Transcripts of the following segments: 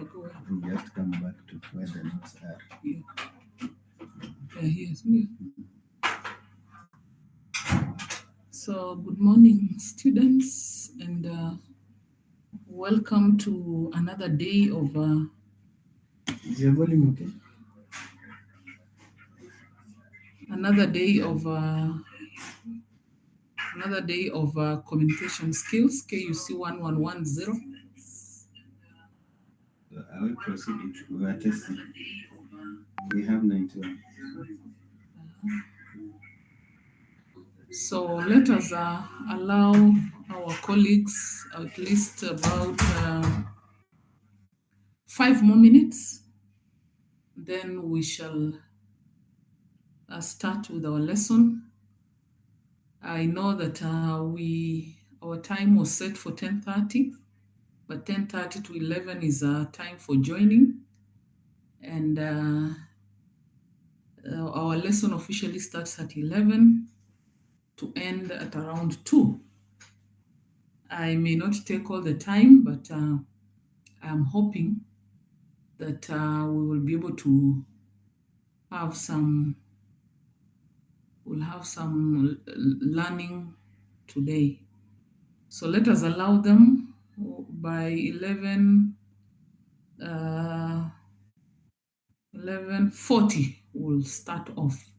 Go ahead. And just come back to where the notes are. Yeah. Yes. Yeah. So, good morning, students, and welcome to another day of. Is your volume okay? Another day of. Communication skills, KUC 1110. I will proceed it. We are testing. We have 91. So let us allow our colleagues at least about 5 more minutes. Then we shall start with our lesson. I know that our time was set for 10:30, but 10:30 to 11 is time for joining. And our lesson officially starts at 11 to end at around 2. I may not take all the time, but I'm hoping that we will be able to have some, we'll have some learning today. So let us allow them by 11:40 we'll start off.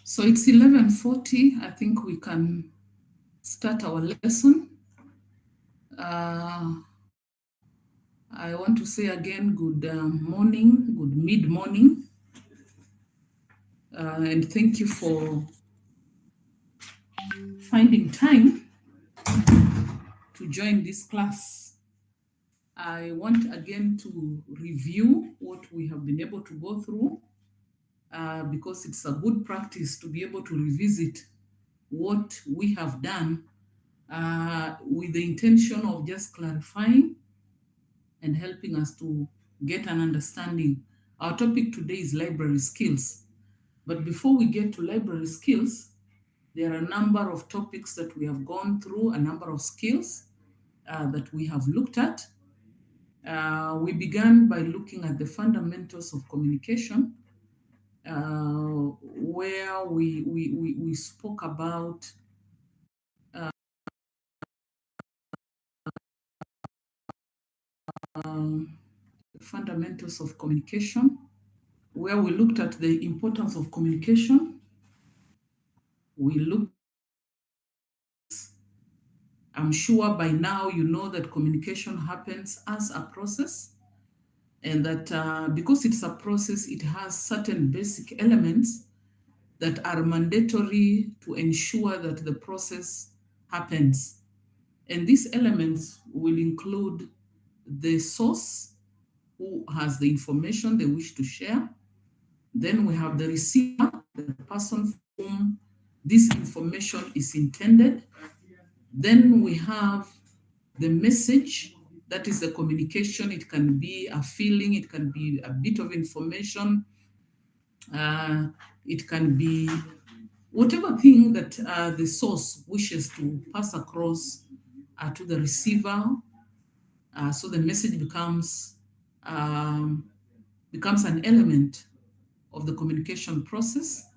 So it's 11:40. I think we can start our lesson. Uh, I want to say again, good morning, good mid-morning, and thank you for finding time to join this class. I want again to review what we have been able to go through because it's a good practice to be able to revisit what we have done with the intention of just clarifying and helping us to get an understanding. Our topic today is library skills. But before we get to library skills, there are a number of topics that we have gone through, a number of skills that we have looked at. We began by looking at the fundamentals of communication, where we spoke about the fundamentals of communication, where we looked at the importance of communication. We looked, I'm sure by now you know that communication happens as a process, and that because it's a process, it has certain basic elements that are mandatory to ensure that the process happens. And these elements will include the source who has the information they wish to share. Then we have the receiver, the person for whom this information is intended. Then we have the message, that is the communication. It can be a feeling, it can be a bit of information, it can be whatever thing that the source wishes to pass across to the receiver. So the message becomes an element of the communication process.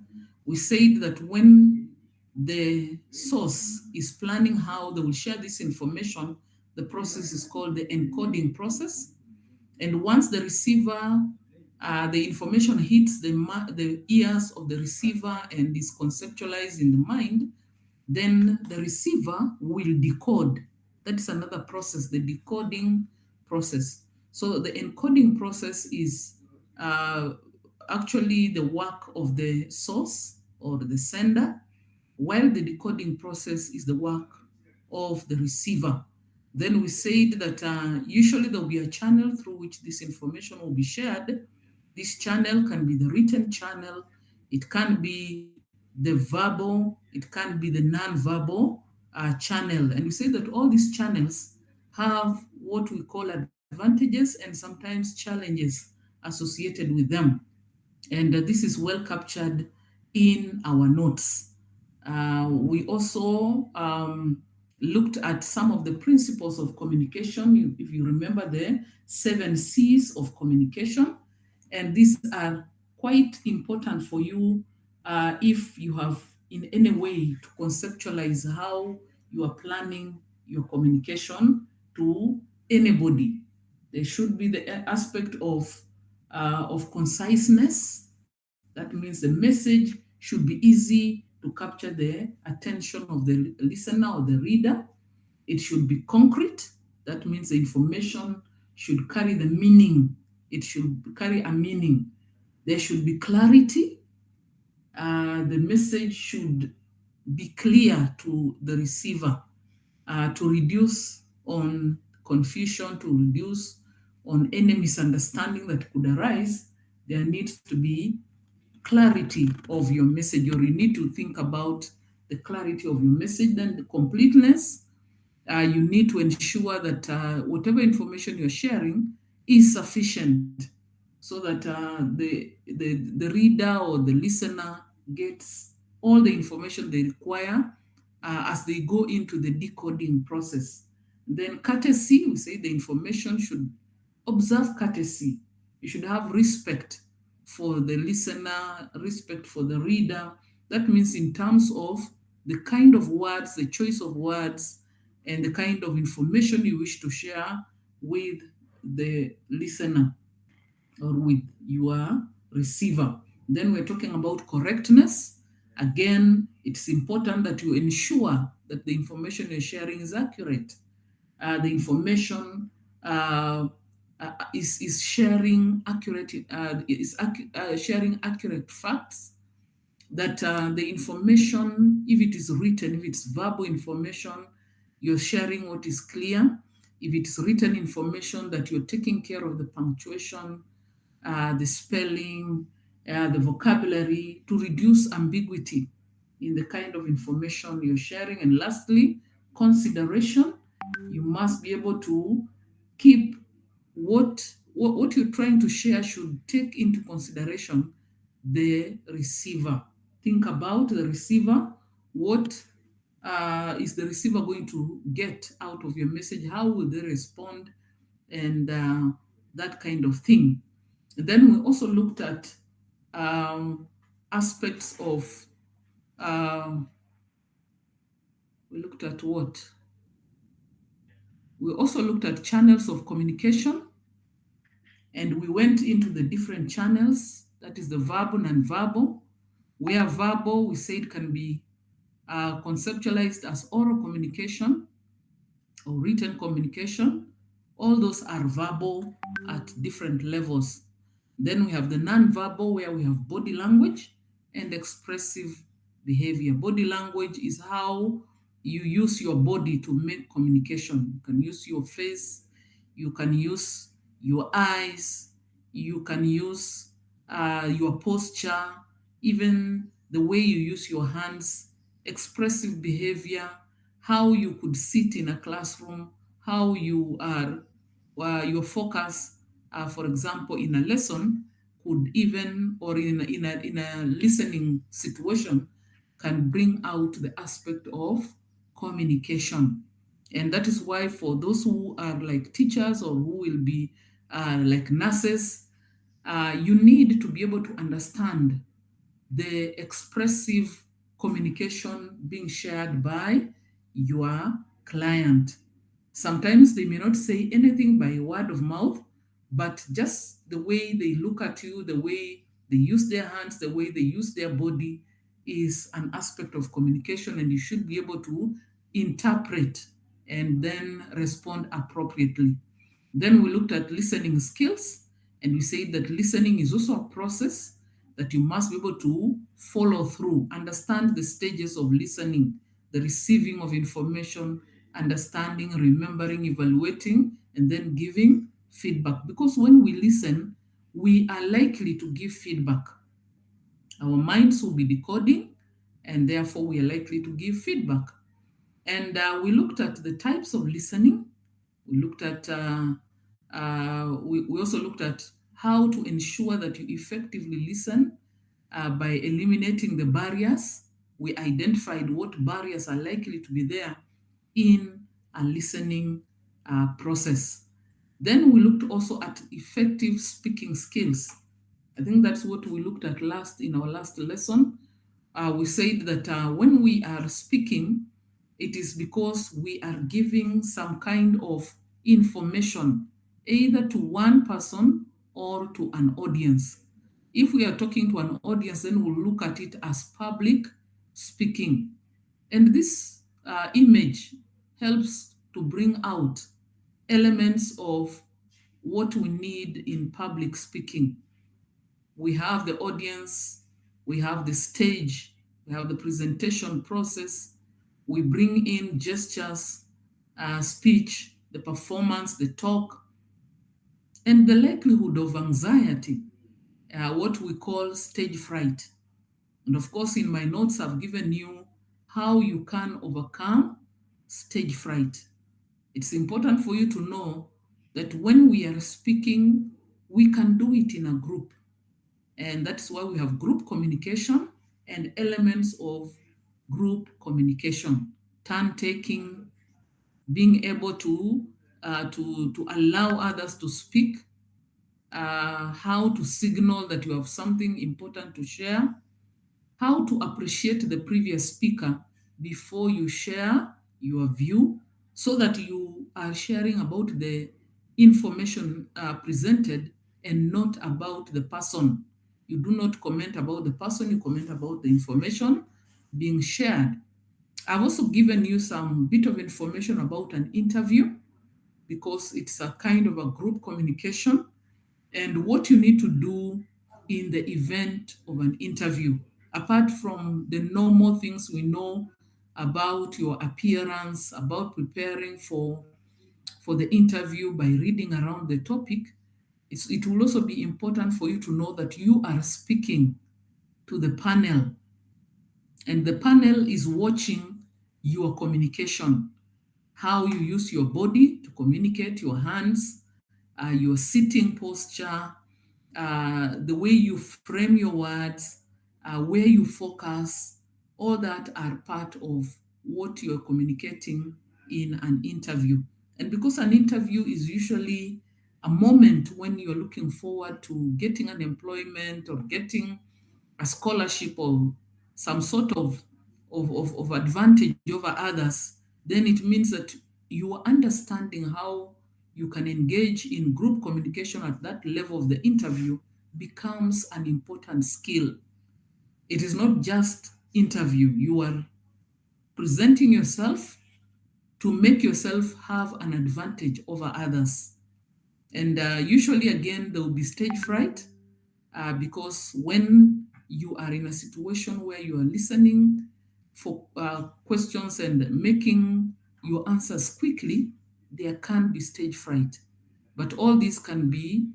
We said that when the source is planning how they will share this information, the process is called the encoding process. And once the receiver, the information hits the ears of the receiver and is conceptualized in the mind, then the receiver will decode. That is another process, the decoding process. So the encoding process is uh, actually the work of the source or the sender, while the decoding process is the work of the receiver. Then we said that usually there will be a channel through which this information will be shared. This channel can be the written channel, it can be the verbal, it can be the non-verbal channel. And we say that all these channels have what we call advantages and sometimes challenges associated with them. And this is well captured in our notes. We also looked at some of the principles of communication. If you remember the 7 C's of communication, and these are quite important for you if you have in any way to conceptualize how you are planning your communication to anybody. There should be the aspect of conciseness. That means the message should be easy to capture the attention of the listener or the reader. It should be concrete. That means the information should carry the meaning. It should carry a meaning. There should be clarity. The message should be clear to the receiver to reduce on confusion, to reduce on any misunderstanding that could arise. There needs to be clarity of your message, or you need to think about the clarity of your message. Then the completeness, you need to ensure that whatever information you're sharing is sufficient so that the reader or the listener gets all the information they require as they go into the decoding process. Then courtesy, we say the information should observe courtesy. You should have respect for the listener, respect for the reader. That means in terms of the kind of words, the choice of words, and the kind of information you wish to share with the listener or with your receiver. Then we're talking about correctness. Again, it's important that you ensure that the information you're sharing is accurate. The information is sharing accurate sharing accurate facts, that the information, if it is written, if it's verbal information, you're sharing what is clear. If it's written information, that you're taking care of the punctuation, the spelling, the vocabulary, to reduce ambiguity in the kind of information you're sharing. And lastly, consideration. You must be able to keep what you're trying to share should take into consideration the receiver. Think about the receiver. What is the receiver going to get out of your message? How will they respond? And that kind of thing. And then we also looked at aspects of, we looked at what? We also looked at channels of communication, and we went into the different channels, that is the verbal and verbal. Where verbal, we said, can be conceptualized as oral communication or written communication. All those are verbal at different levels. Then we have the non-verbal, where we have body language and expressive behavior. Body language is how you use your body to make communication. You can use your face, you can use your eyes, you can use your posture, even the way you use your hands. Expressive behavior, how you could sit in a classroom, how you are, your focus, for example, in a lesson, could even, or in a listening situation, can bring out the aspect of communication. And that is why, for those who are like teachers or who will be like nurses, you need to be able to understand the expressive communication being shared by your client. Sometimes they may not say anything by word of mouth, but just the way they look at you, the way they use their hands, the way they use their body is an aspect of communication, and you should be able to interpret and then respond appropriately. Then we looked at listening skills, and we said that listening is also a process that you must be able to follow through, understand the stages of listening, the receiving of information, understanding, remembering, evaluating, and then giving feedback. Because when we listen, we are likely to give feedback. Our minds will be decoding, and therefore we are likely to give feedback. And we looked at the types of listening. We looked at, we also looked at how to ensure that you effectively listen by eliminating the barriers. We identified what barriers are likely to be there in a listening process. Then we looked also at effective speaking skills. I think that's what we looked at last in our last lesson. We said that when we are speaking, it is because we are giving some kind of information, either to one person or to an audience. If we are talking to an audience, then we'll look at it as public speaking. And this image helps to bring out elements of what we need in public speaking. We have the audience, we have the stage, we have the presentation process, we bring in gestures, speech, the performance, the talk, and the likelihood of anxiety, what we call stage fright. And of course, in my notes, I've given you how you can overcome stage fright. It's important for you to know that when we are speaking, we can do it in a group. And that's why we have group communication and elements of group communication. Turn taking, being able to allow others to speak, how to signal that you have something important to share, how to appreciate the previous speaker before you share your view, so that you are sharing about the information presented and not about the person. You do not comment about the person, you comment about the information being shared. I've also given you some bit of information about an interview because it's a kind of a group communication and what you need to do in the event of an interview. Apart from the normal things we know about your appearance, about preparing for the interview by reading around the topic, it will also be important for you to know that you are speaking to the panel and the panel is watching your communication, how you use your body to communicate, your hands, your sitting posture, the way you frame your words, where you focus, all that are part of what you're communicating in an interview. And because an interview is usually a moment when you're looking forward to getting an employment or getting a scholarship or some sort of advantage over others, then it means that you are understanding how you can engage in group communication at that level of the interview becomes an important skill. It is not just interview, you are presenting yourself to make yourself have an advantage over others. And usually, again, there will be stage fright because when you are in a situation where you are listening for questions and making your answers quickly, there can be stage fright. But uh, all this can be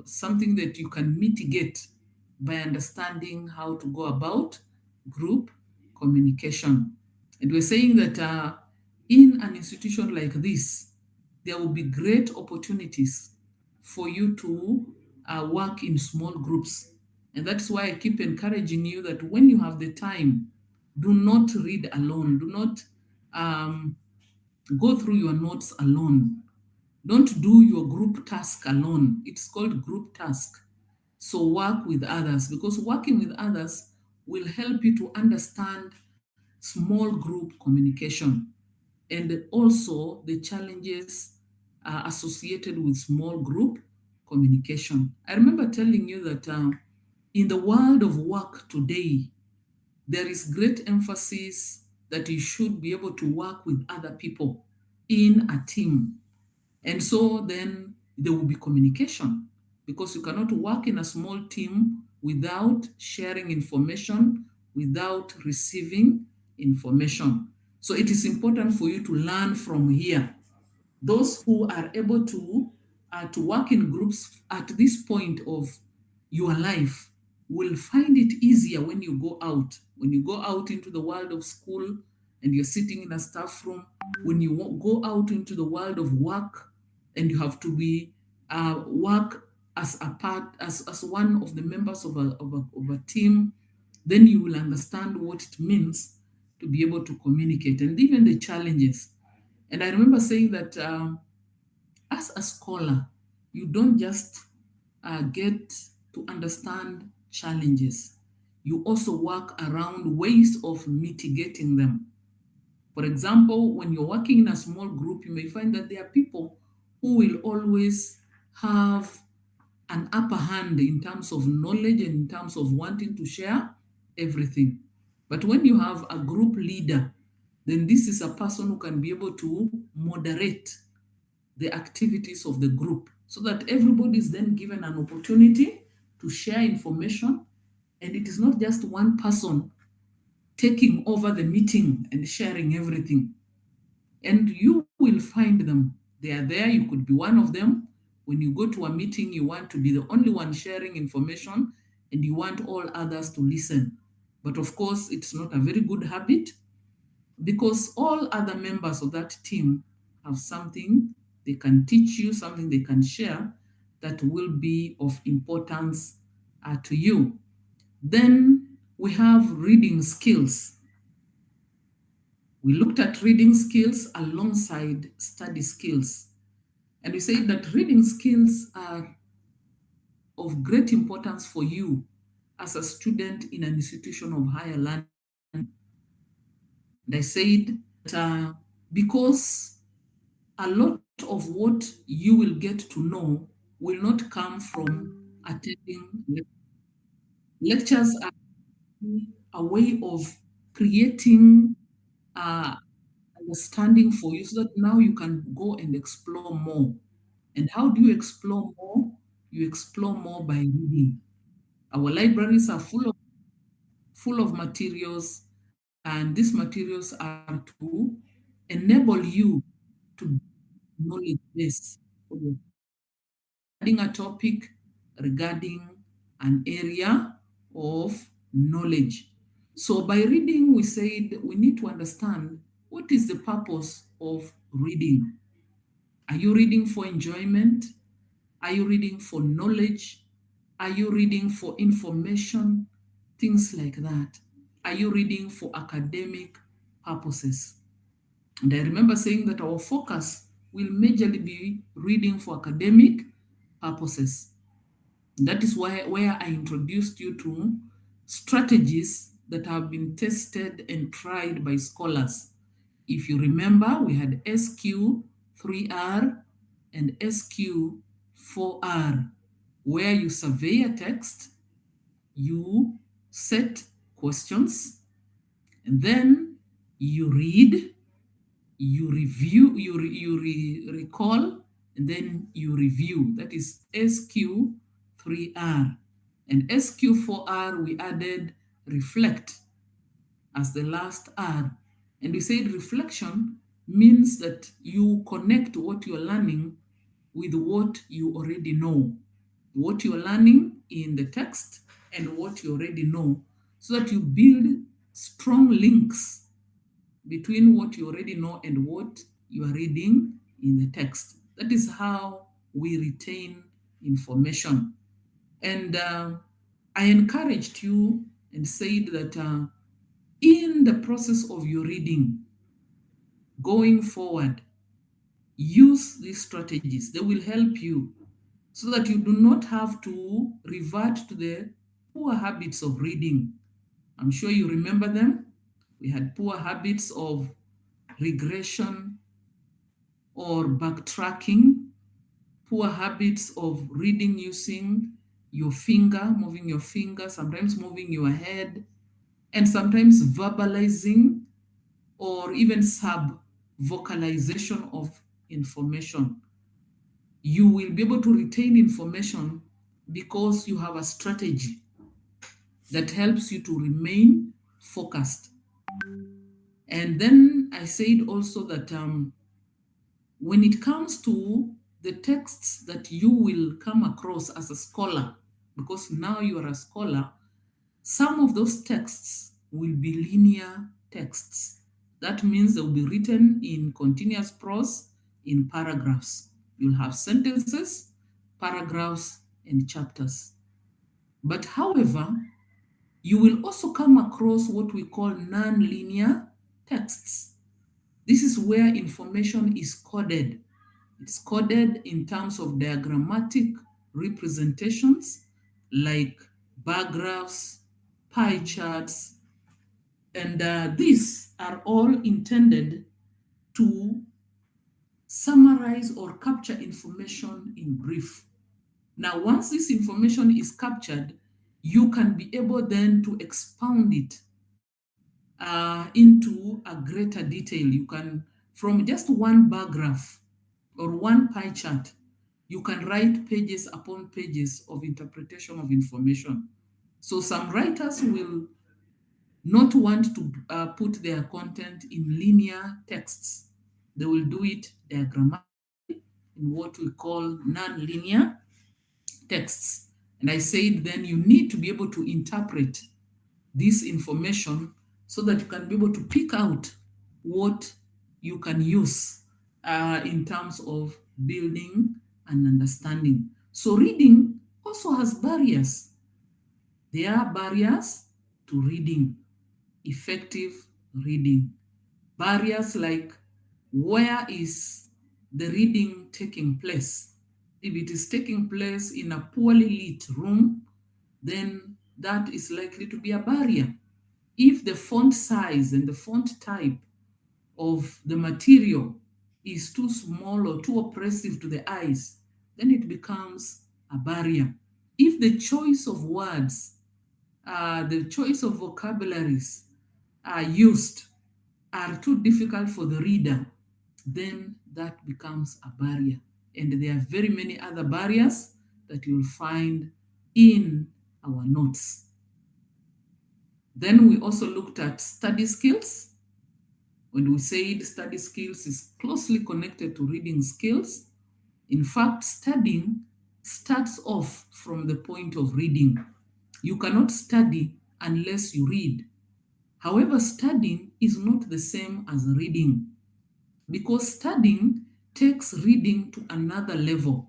something that you can mitigate by understanding how to go about group communication. And we're saying that in an institution like this, there will be great opportunities for you to work in small groups. And that's why I keep encouraging you that when you have the time, do not read alone. Do not um, go through your notes alone. Don't do your group task alone. It's called group task. So work with others because working with others will help you to understand small group communication and also the challenges associated with small group communication. I remember telling you that in the world of work today, there is great emphasis that you should be able to work with other people in a team. And so then there will be communication because you cannot work in a small team without sharing information, without receiving information. So it is important for you to learn from here. Those who are able to work in groups at this point of your life will find it easier when you go out. When you go out into the world of school and you're sitting in a staff room, when you go out into the world of work and you have to be work as a part as one of the members of a team, then you will understand what it means to be able to communicate and even the challenges. And I remember saying that as a scholar, you don't just get to understand challenges, you also work around ways of mitigating them. For example, when you're working in a small group, you may find that there are people who will always have an upper hand in terms of knowledge and in terms of wanting to share everything. But when you have a group leader, then this is a person who can be able to moderate the activities of the group so that everybody is then given an opportunity to share information. And it is not just one person taking over the meeting and sharing everything. And you will find them. They are there. You could be one of them. When you go to a meeting, you want to be the only one sharing information and you want all others to listen. But of course, it's not a very good habit because all other members of that team have something they can teach you, something they can share that will be of importance to you. Then we have reading skills. We looked at reading skills alongside study skills. And we said that reading skills are of great importance for you as a student in an institution of higher learning. And I said that because a lot of what you will get to know will not come from attending lectures. Are a way of creating understanding for you so that now you can go and explore more. And how do you explore more? You explore more by reading. Our libraries are full of materials, and these materials are to enable you to knowledge base regarding a topic, regarding an area of knowledge. So by reading, we said we need to understand what is the purpose of reading. Are you reading for enjoyment? Are you reading for knowledge? Are you reading for information? Things like that. Are you reading for academic purposes? And I remember saying that our focus will majorly be reading for academic purposes. That is where I introduced you to strategies that have been tested and tried by scholars. If you remember, we had SQ3R and SQ4R, where you survey a text, you set questions, and then you read, you review, recall, and then you review. That is SQ3R. And SQ4R, we added reflect as the last R. And we said reflection means that you connect what you're learning with what you already know, what you're learning in the text and what you already know, so that you build strong links between what you already know and what you are reading in the text. That is how we retain information. And I encouraged you and said that in the process of your reading, going forward, use these strategies. They will help you so that you do not have to revert to the poor habits of reading. I'm sure you remember them. We had poor habits of regression or backtracking, poor habits of reading using your finger, moving your finger, sometimes moving your head, and sometimes verbalizing or even sub vocalization of information. You will be able to retain information because you have a strategy that helps you to remain focused. And then I said also that when it comes to the texts that you will come across as a scholar, because now you are a scholar, some of those texts will be linear texts. That means they will be written in continuous prose in paragraphs. You'll have sentences, paragraphs, and chapters. But however, you will also come across what we call non-linear texts. This is where information is coded. It's coded in terms of diagrammatic representations like bar graphs, pie charts, and these are all intended to summarize or capture information in brief. Now, once this information is captured, you can be able then to expound it into a greater detail. You can, from just one bar graph or one pie chart, you can write pages upon pages of interpretation of information. So some writers will not want to put their content in linear texts. They will do it diagrammatically in what we call non-linear texts. And I said then you need to be able to interpret this information so that you can be able to pick out what you can use in terms of building and understanding. So reading also has barriers. There are barriers to reading, effective reading. Barriers like where is the reading taking place? If it is taking place in a poorly lit room, then that is likely to be a barrier. If the font size and the font type of the material is too small or too oppressive to the eyes, then it becomes a barrier. If the choice of words, the choice of vocabularies are used are too difficult for the reader, then that becomes a barrier. And there are very many other barriers that you'll find in our notes. Then we also looked at study skills. When we said study skills is closely connected to reading skills, in fact, studying starts off from the point of reading. You cannot study unless you read. However, studying is not the same as reading, because studying takes reading to another level,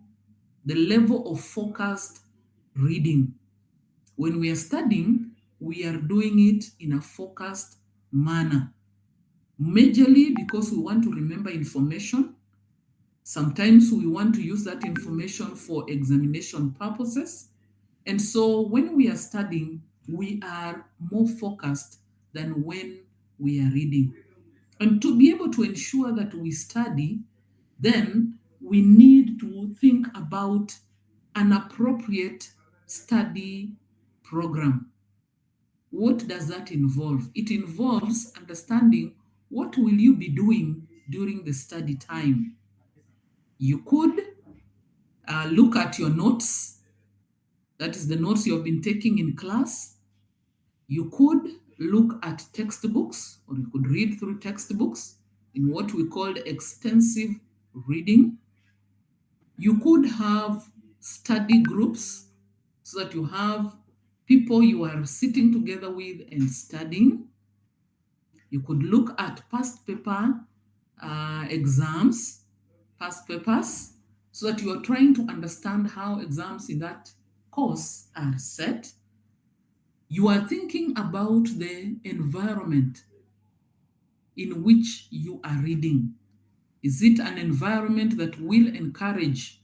the level of focused reading. When we are studying, we are doing it in a focused manner, majorly because we want to remember information. Sometimes we want to use that information for examination purposes. And so when we are studying, we are more focused than when we are reading. And to be able to ensure that we study, then we need to think about an appropriate study program. What does that involve? It involves understanding what will you be doing during the study time. You could look at your notes, that is the notes you have been taking in class. You could look at textbooks, or you could read through textbooks in what we call extensive reading. You could have study groups so that you have people you are sitting together with and studying. You could look at past paper exams, past papers, so that you are trying to understand how exams in that course are set. You are thinking about the environment in which you are reading. Is it an environment that will encourage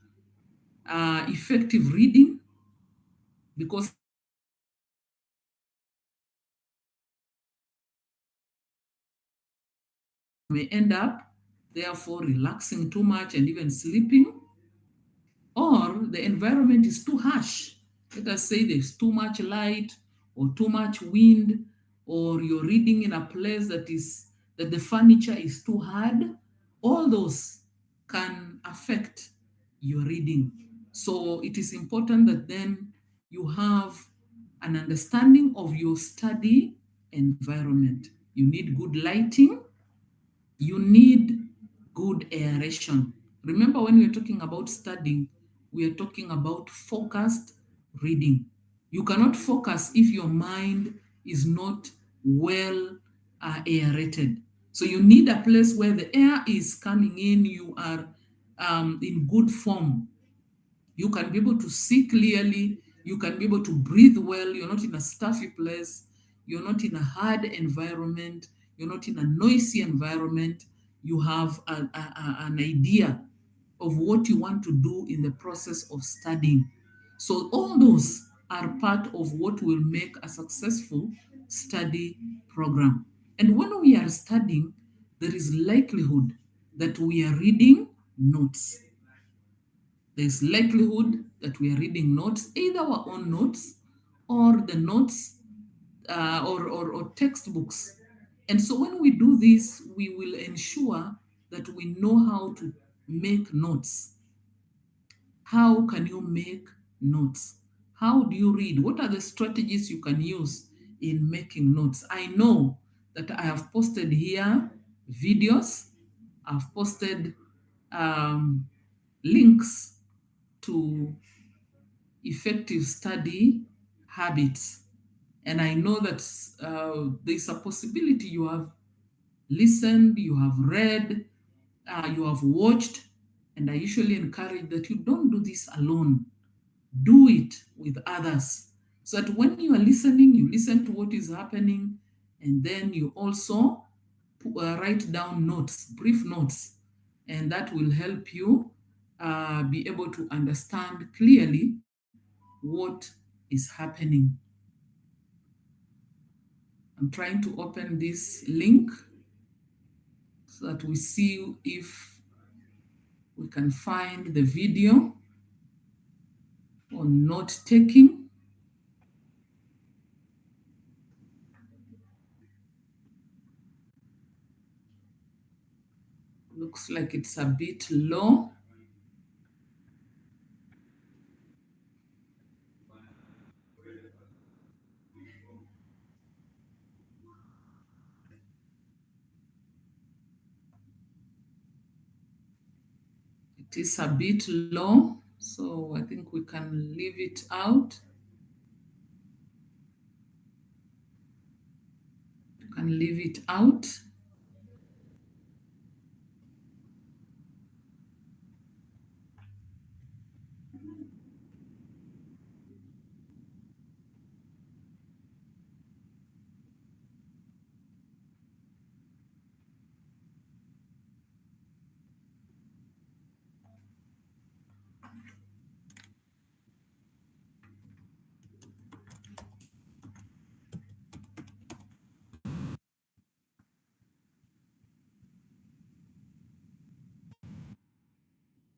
effective reading? Because you may end up, therefore, relaxing too much and even sleeping, or the environment is too harsh. Let us say there's too much light or too much wind, or you're reading in a place that the furniture is too hard. All those can affect your reading. So it is important that then you have an understanding of your study environment. You need good lighting, you need good aeration. Remember, when we're talking about studying, we are talking about focused reading. You cannot focus if your mind is not well aerated. So you need a place where the air is coming in, you are in good form. You can be able to see clearly, you can be able to breathe well, you're not in a stuffy place, you're not in a hard environment, you're not in a noisy environment. You have an idea of what you want to do in the process of studying. So all those are part of what will make a successful study program. And when we are studying, there is likelihood that we are reading notes. There's likelihood that we are reading notes, either our own notes or the notes or textbooks. And so when we do this, we will ensure that we know how to make notes. How can you make notes? How do you read? What are the strategies you can use in making notes? I know that I have posted here videos, I've posted links to effective study habits. And I know that there's a possibility you have listened, you have read, you have watched, and I usually encourage that you don't do this alone. Do it with others. So that when you are listening, you listen to what is happening, and then you also write down notes, brief notes, and that will help you be able to understand clearly what is happening. I'm trying to open this link so that we see if we can find the video. on note taking. Looks like it's a bit low. It is a bit low, so I think we can leave it out. You can leave it out.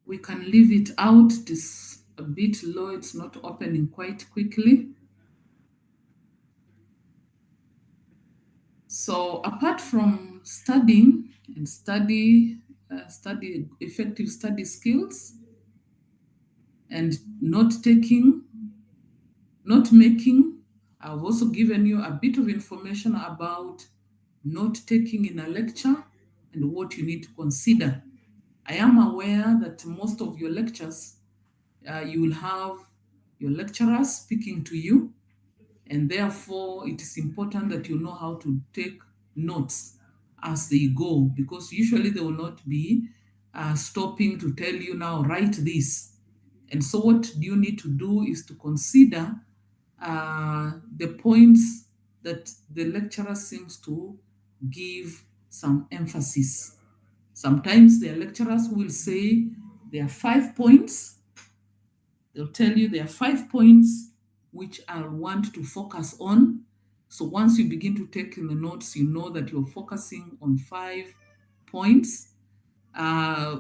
We can leave it out. It is a bit low. It's not opening quite quickly. So apart from studying and study effective study skills and note taking, note making, I've also given you a bit of information about note taking in a lecture and what you need to consider. I am aware that most of your lectures, you will have your lecturers speaking to you, and therefore it is important that you know how to take notes as they go, because usually they will not be stopping to tell you, now write this. And so what you need to do is to consider the points that the lecturer seems to give some emphasis. Sometimes their lecturers will say there are 5 points. They'll tell you there are 5 points which I want to focus on. So once you begin to take in the notes, you know that you're focusing on 5 points. Uh,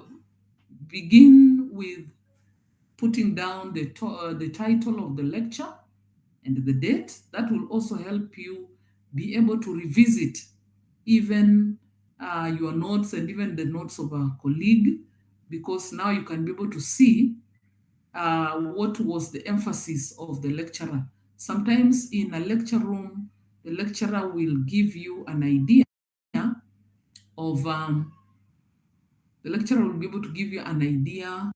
Begin with putting down the title of the lecture and the date. That will also help you be able to revisit even your notes and even the notes of a colleague, because now you can be able to see what was the emphasis of the lecturer. Sometimes in a lecture room, the lecturer will give you an idea of, the lecturer will be able to give you an idea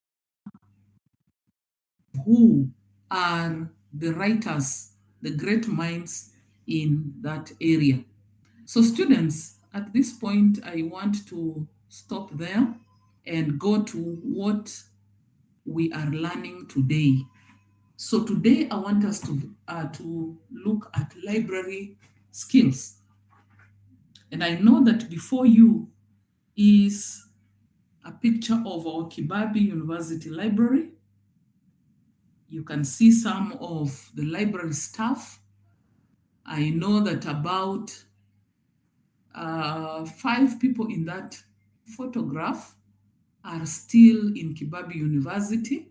who are the writers, the great minds in that area. So, students, at this point, I want to stop there and go to what we are learning today. So today I want us to look at library skills. And I know that before you is a picture of our Kibabi University Library. You can see some of the library staff. I know that about 5 people in that photograph are still in Kibabi University.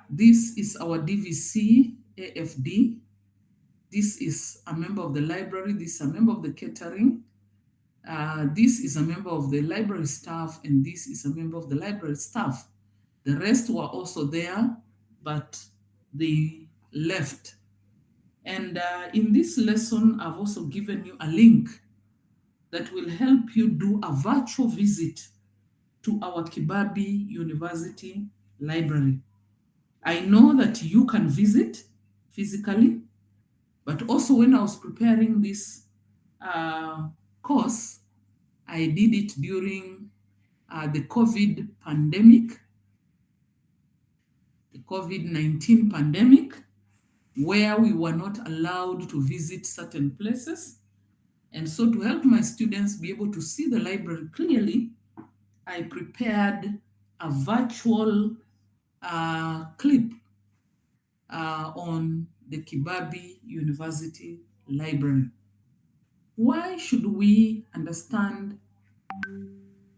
This is our DVC AFD. This is a member of the library. This is a member of the catering. This is a member of the library staff, and this is a member of the library staff. The rest were also there, but they left. And in this lesson, I've also given you a link that will help you do a virtual visit to our Kibabi University Library. I know that you can visit physically, but also when I was preparing this course, I did it during the COVID pandemic, the COVID-19 pandemic, where we were not allowed to visit certain places. And so to help my students be able to see the library clearly, I prepared a virtual clip on the Kibabi University Library. Why should we understand,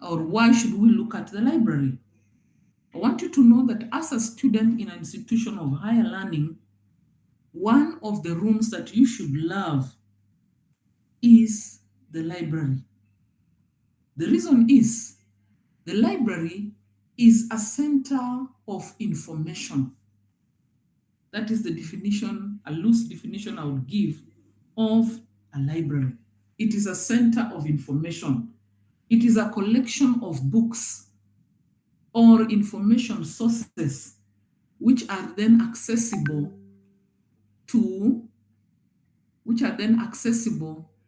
or why should we look at the library? I want you to know that as a student in an institution of higher learning, one of the rooms that you should love is the library. The reason is the library is a center of information. That is the definition, a loose definition I would give of a library. It is a center of information. It is a collection of books or information sources which are then accessible to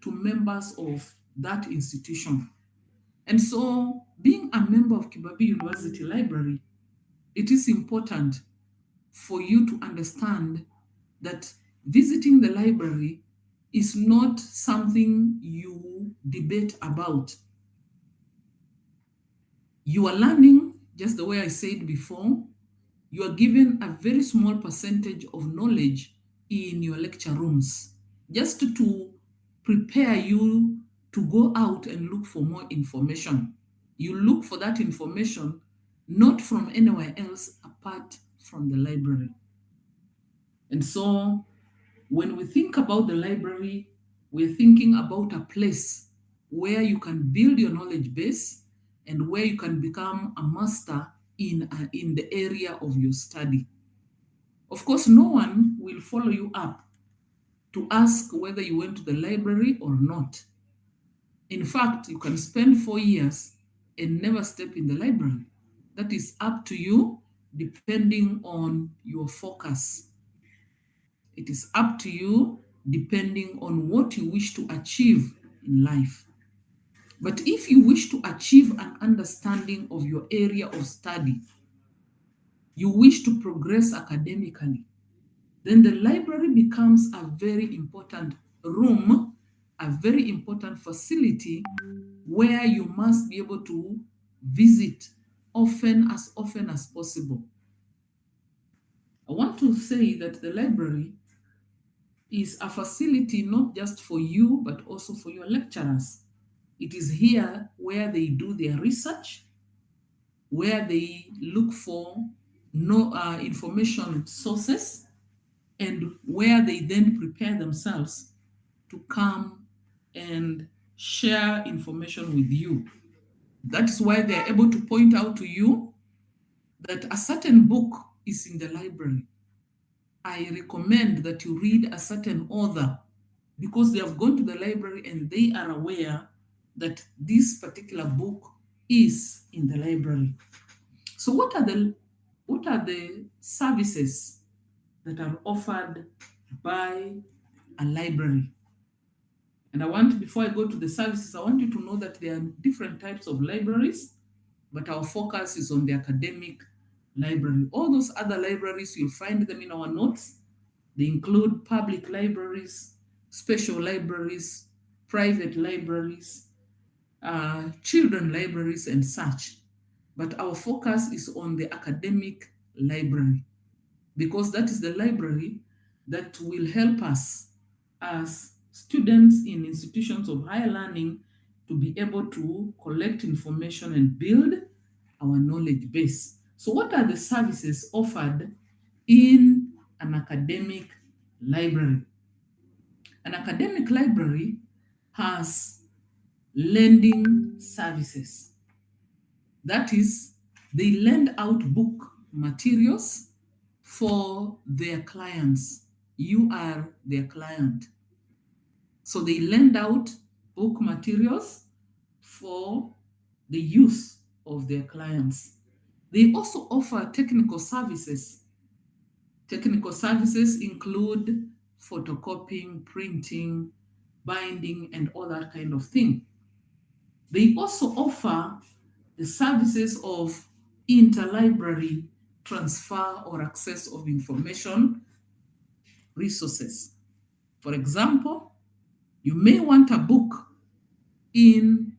members of that institution. And so, being a member of Kibabi University Library, it is important for you to understand that visiting the library is not something you debate about. You are learning, just the way I said before, you are given a very small percentage of knowledge in your lecture rooms, just to prepare you to go out and look for more information. You look for that information not from anywhere else apart from the library. And so when we think about the library, we're thinking about a place where you can build your knowledge base and where you can become a master in the area of your study. Of course, no one will follow you up to ask whether you went to the library or not. In fact, you can spend 4 years and never step in the library. That is up to you, depending on your focus. It is up to you, depending on what you wish to achieve in life. But if you wish to achieve an understanding of your area of study, you wish to progress academically, then the library becomes a very important room, a very important facility where you must be able to visit often as possible. I want to say that the library is a facility not just for you, but also for your lecturers. It is here where they do their research, where they look for information sources, and where they then prepare themselves to come and share information with you. That is why they're able to point out to you that a certain book is in the library. I recommend that you read a certain author because they have gone to the library and they are aware that this particular book is in the library. So what are the services that are offered by a library? And before I go to the services, I want you to know that there are different types of libraries, but our focus is on the academic library. All those other libraries, you'll find them in our notes. They include public libraries, special libraries, private libraries, children libraries, and such. But our focus is on the academic library because that is the library that will help us as students in institutions of higher learning to be able to collect information and build our knowledge base. So, what are the services offered in an academic library? An academic library has lending services. That is, they lend out book materials for their clients. You are their client. So they lend out book materials for the use of their clients. They also offer technical services. Technical services include photocopying, printing, binding, and all that kind of thing. They also offer the services of interlibrary transfer or access of information resources. For example, you may want a book in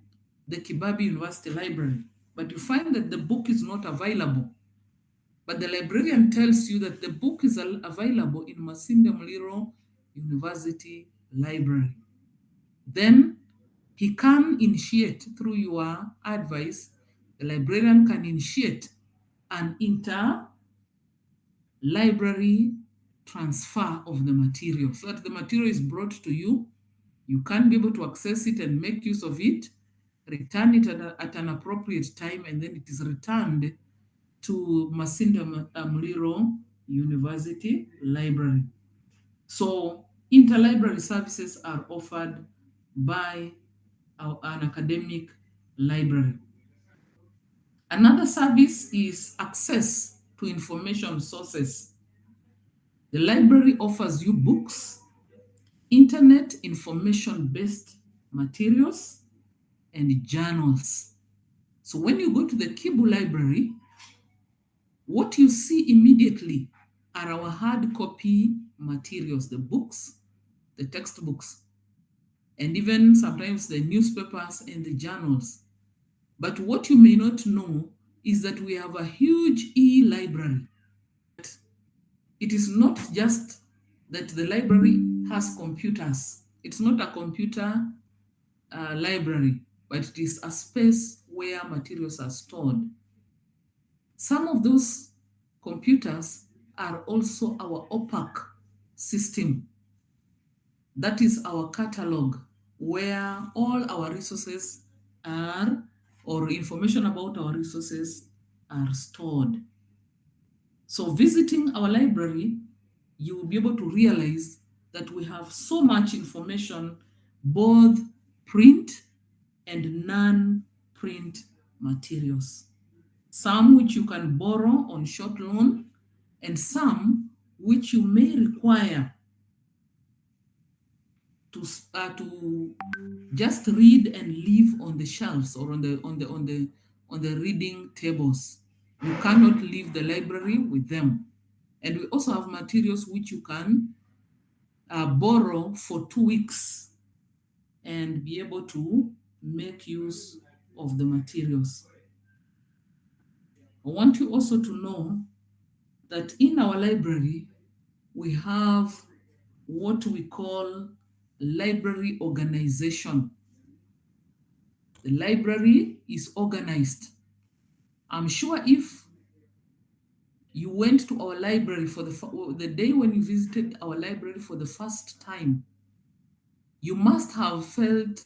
the Kibabi University Library, but you find that the book is not available. But the librarian tells you that the book is available in Masinde Muliro University Library. Then he can initiate through your advice, the librarian can initiate an inter-library transfer of the material, so that the material is brought to you, you can be able to access it and make use of it, return it at an appropriate time, and then it is returned to Masinde Muliro University Library. So interlibrary services are offered by an academic library. Another service is access to information sources. The library offers you books, internet information-based materials, and journals. So when you go to the Kibu Library, what you see immediately are our hard copy materials, the books, the textbooks, and even sometimes the newspapers and the journals. But what you may not know is that we have a huge e-library. It is not just that the library has computers. It's not a computer library, but it is a space where materials are stored. Some of those computers are also our OPAC system. That is our catalog, where all our resources are, or information about our resources are stored. So visiting our library, you will be able to realize that we have so much information, both print and non-print materials. Some which you can borrow on short loan, and some which you may require to just read and leave on the shelves or on the reading tables. You cannot leave the library with them. And we also have materials which you can borrow for 2 weeks and be able to make use of the materials. I want you also to know that in our library, we have what we call library organization. The library is organized. I'm sure if you went to our library for the day when you visited our library for the first time, you must have felt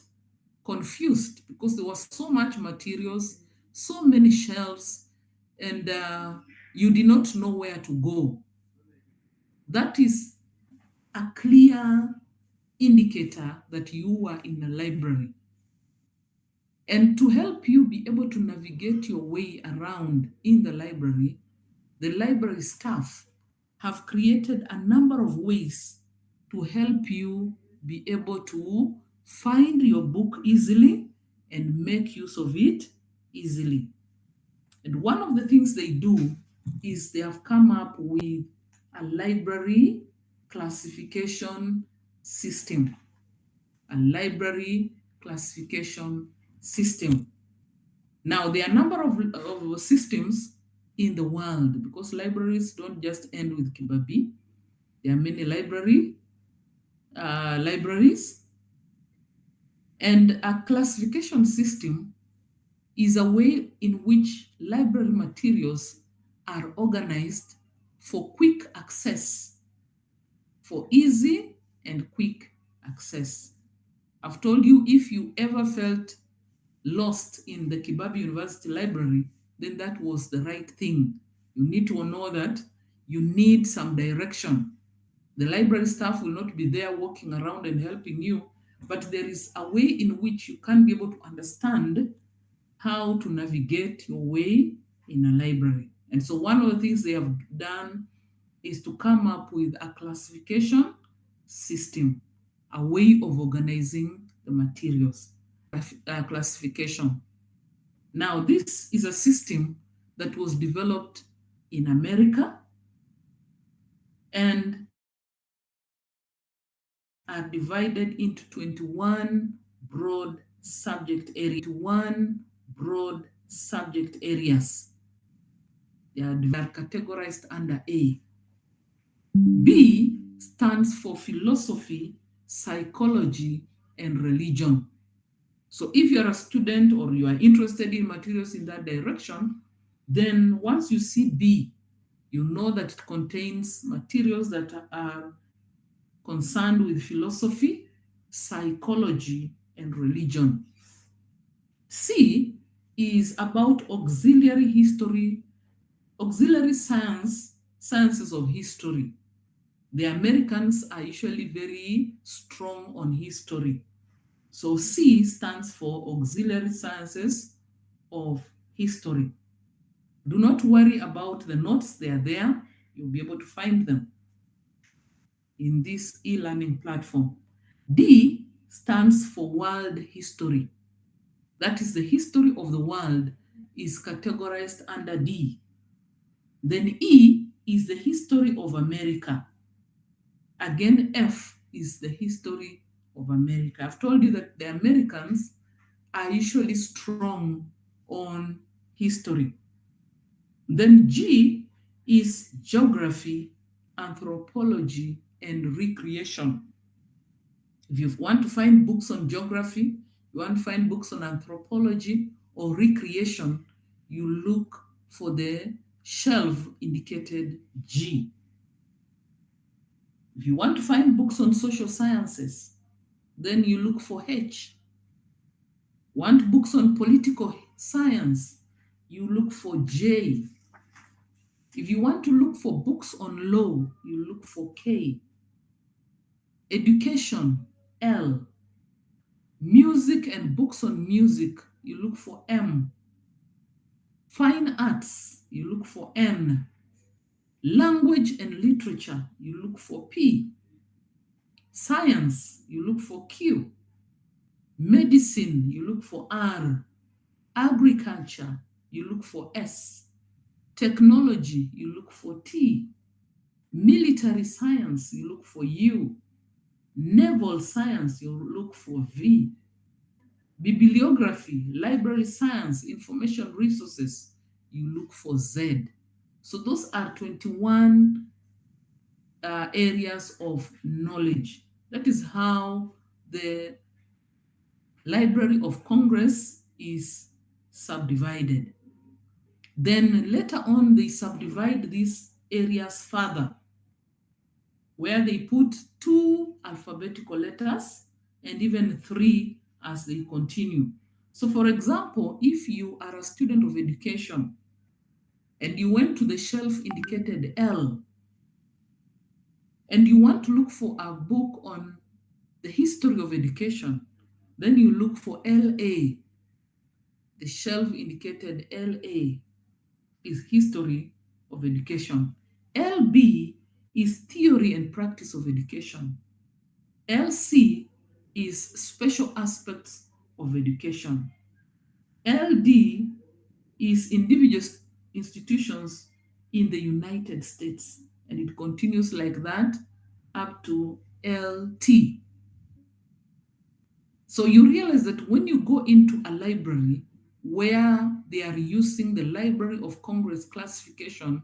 confused because there was so much materials, so many shelves, and you did not know where to go. That is a clear indicator that you were in a library. And to help you be able to navigate your way around in the library staff have created a number of ways to help you be able to find your book easily and make use of it easily. And one of the things they do is they have come up with a library classification system. A library classification system. Now, there are a number of systems in the world because libraries don't just end with Kibabi. There are many libraries, and a classification system is a way in which library materials are organized for quick access, for easy and quick access. I've told you, if you ever felt lost in the Kibabi University Library, then that was the right thing. You need to know that you need some direction. The library staff will not be there walking around and helping you, but there is a way in which you can be able to understand how to navigate your way in a library. And so one of the things they have done is to come up with a classification system, a way of organizing the materials. Classification. Now, this is a system that was developed in America and are divided into 21 broad subject areas. They are categorized under A. B stands for philosophy, psychology, and religion. So if you're a student or you are interested in materials in that direction, Then once you see B, you know that it contains materials that are concerned with philosophy, psychology, and religion. C is about auxiliary sciences of history. The Americans are usually very strong on history. So C stands for auxiliary sciences of history. Do not worry about the notes, they are there. You'll be able to find them in this e-learning platform. D stands for world history. That is, the history of the world is categorized under D. Then E is the history of America. Again, F is the history of America. I've told you that the Americans are usually strong on history. Then G is geography, anthropology, and recreation. If you want to find books on geography, you want to find books on anthropology or recreation, you look for the shelf indicated G. If you want to find books on social sciences, then you look for H. Want books on political science, you look for J. If you want to look for books on law, you look for K. Education, L. Music and books on music, you look for M. Fine arts, you look for N. Language and literature, you look for P. Science, you look for Q. Medicine, you look for R. Agriculture, you look for S. Technology, you look for T. Military science, you look for U. Naval science, you look for V. Bibliography, library science, information resources, you look for Z. So those are 21 areas of knowledge. That is how the Library of Congress is subdivided. Then later on, they subdivide these areas further, where they put 2 alphabetical letters and even 3 as they continue. So for example, if you are a student of education and you went to the shelf indicated L and you want to look for a book on the history of education, then you look for LA. The shelf indicated LA is history of education. LB is theory and practice of education. LC is special aspects of education. LD is individual institutions in the United States, and it continues like that up to LT. So you realize that when you go into a library where they are using the Library of Congress classification,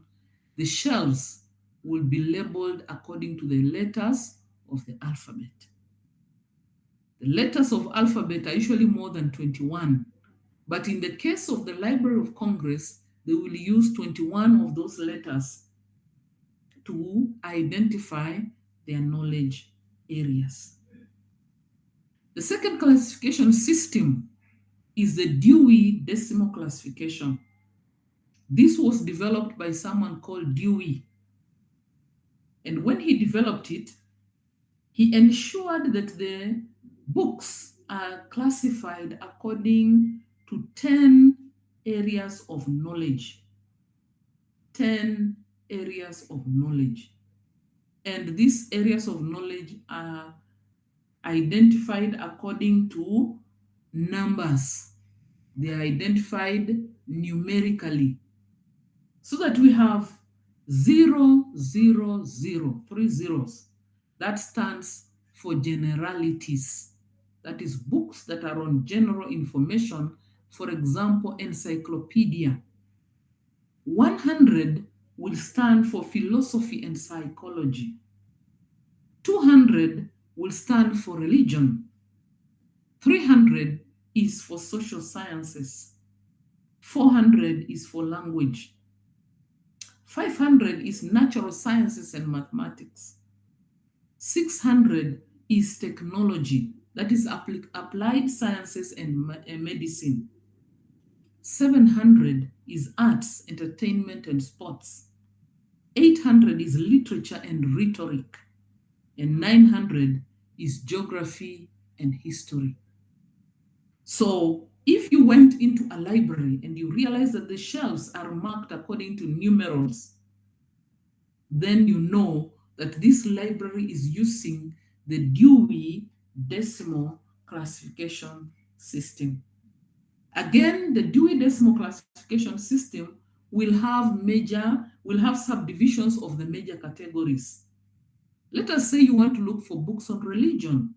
the shelves will be labeled according to the letters of the alphabet. The letters of alphabet are usually more than 21, but in the case of the Library of Congress, they will use 21 of those letters to identify their knowledge areas. The second classification system is the Dewey Decimal Classification. This was developed by someone called Dewey. And when he developed it, he ensured that the books are classified according to 10 areas of knowledge. 10 areas of knowledge. And these areas of knowledge are identified according to numbers. They are identified numerically. So that we have 0, 0, 0, 3 zeros. That stands for generalities. That is books that are on general information, for example, encyclopedia. 100 will stand for philosophy and psychology. 200 will stand for religion. 300 is for social sciences. 400 is for language. 500 is natural sciences and mathematics. 600 is technology, that is applied sciences and medicine. 700 is arts, entertainment, and sports. 800 is literature and rhetoric. And 900 is geography and history. So if you went into a library and you realize that the shelves are marked according to numerals, then you know that this library is using the Dewey Decimal Classification System. Again, the Dewey Decimal Classification System will have subdivisions of the major categories. Let us say you want to look for books on religion.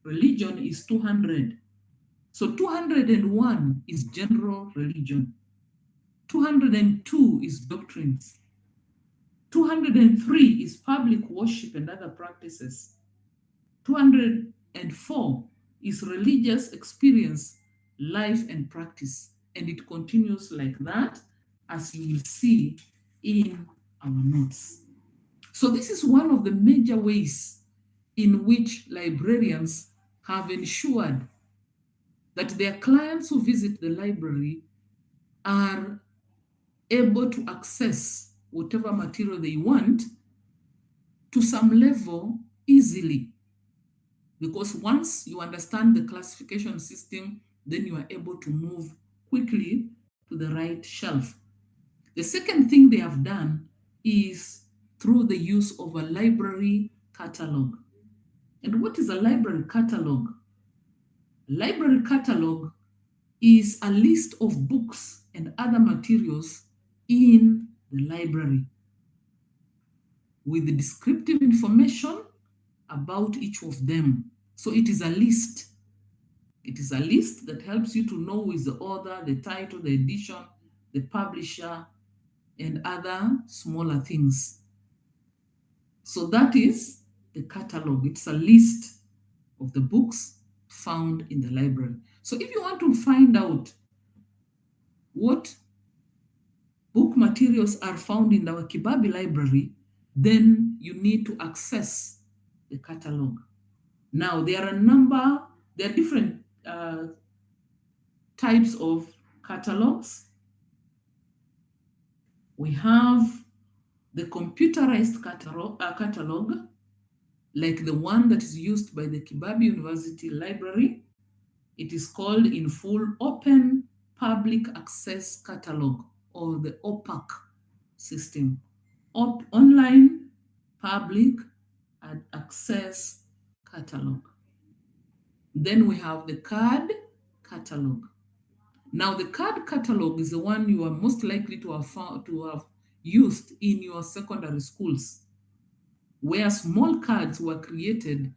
Religion is 200. So 201 is general religion. 202 is doctrines. 203 is public worship and other practices. 204 is religious experience, life, and practice. And it continues like that, as you will see in our notes. So this is one of the major ways in which librarians have ensured that their clients who visit the library are able to access whatever material they want to some level easily. Because once you understand the classification system, then you are able to move quickly to the right shelf. The second thing they have done is through the use of a library catalog. And what is a library catalog? A library catalog is a list of books and other materials in the library with the descriptive information about each of them. So it is a list. It is a list that helps you to know who is the author, the title, the edition, the publisher, and other smaller things. So that is the catalog. It's a list of the books found in the library. So if you want to find out what book materials are found in our Kibabi library, then you need to access the catalog. Now, there are different types of catalogs. We have the computerized catalog, like the one that is used by the Kibabi University Library. It is called in full Open Public Access Catalog, or the OPAC system. Online Public Access Catalog. Then we have the card catalog. Now, the card catalog is the one you are most likely to have used in your secondary schools, where small cards were created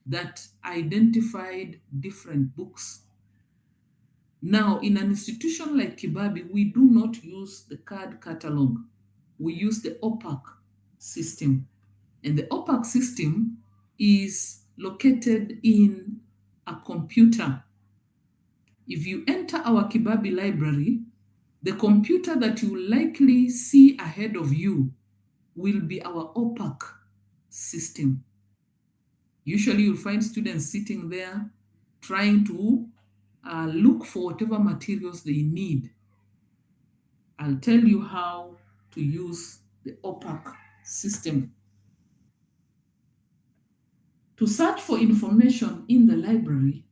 that identified different books. Now, in an institution like Kibabi, we do not use the card catalog. We use the OPAC system. And the OPAC system is located in a computer. If you enter our Kibabi library, the computer that you will likely see ahead of you will be our OPAC system. Usually you'll find students sitting there trying to look for whatever materials they need. I'll tell you how to use the OPAC system. To search for information in the library,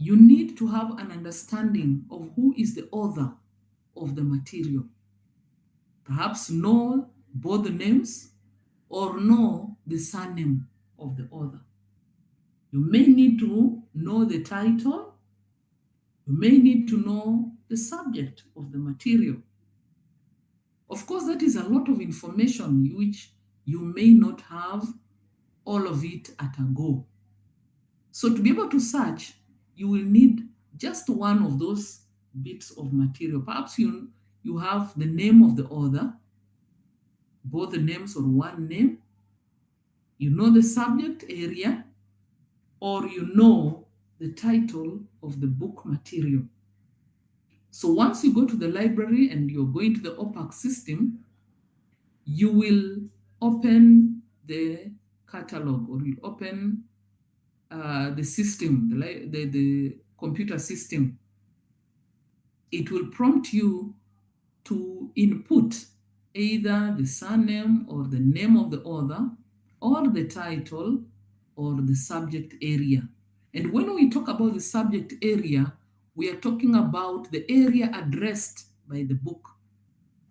you need to have an understanding of who is the author of the material. Perhaps know both the names or know the surname of the author. You may need to know the title. You may need to know the subject of the material. Of course, that is a lot of information which you may not have all of it at a go. So to be able to search, you will need just one of those bits of material. Perhaps you have the name of the author, both the names or one name. You know the subject area, or you know the title of the book material. So once you go to the library and you're going to the OPAC system, you will open the catalog, or you open the system, the computer system. It will prompt you to input either the surname or the name of the author, or the title, or the subject area. And when we talk about the subject area, we are talking about the area addressed by the book.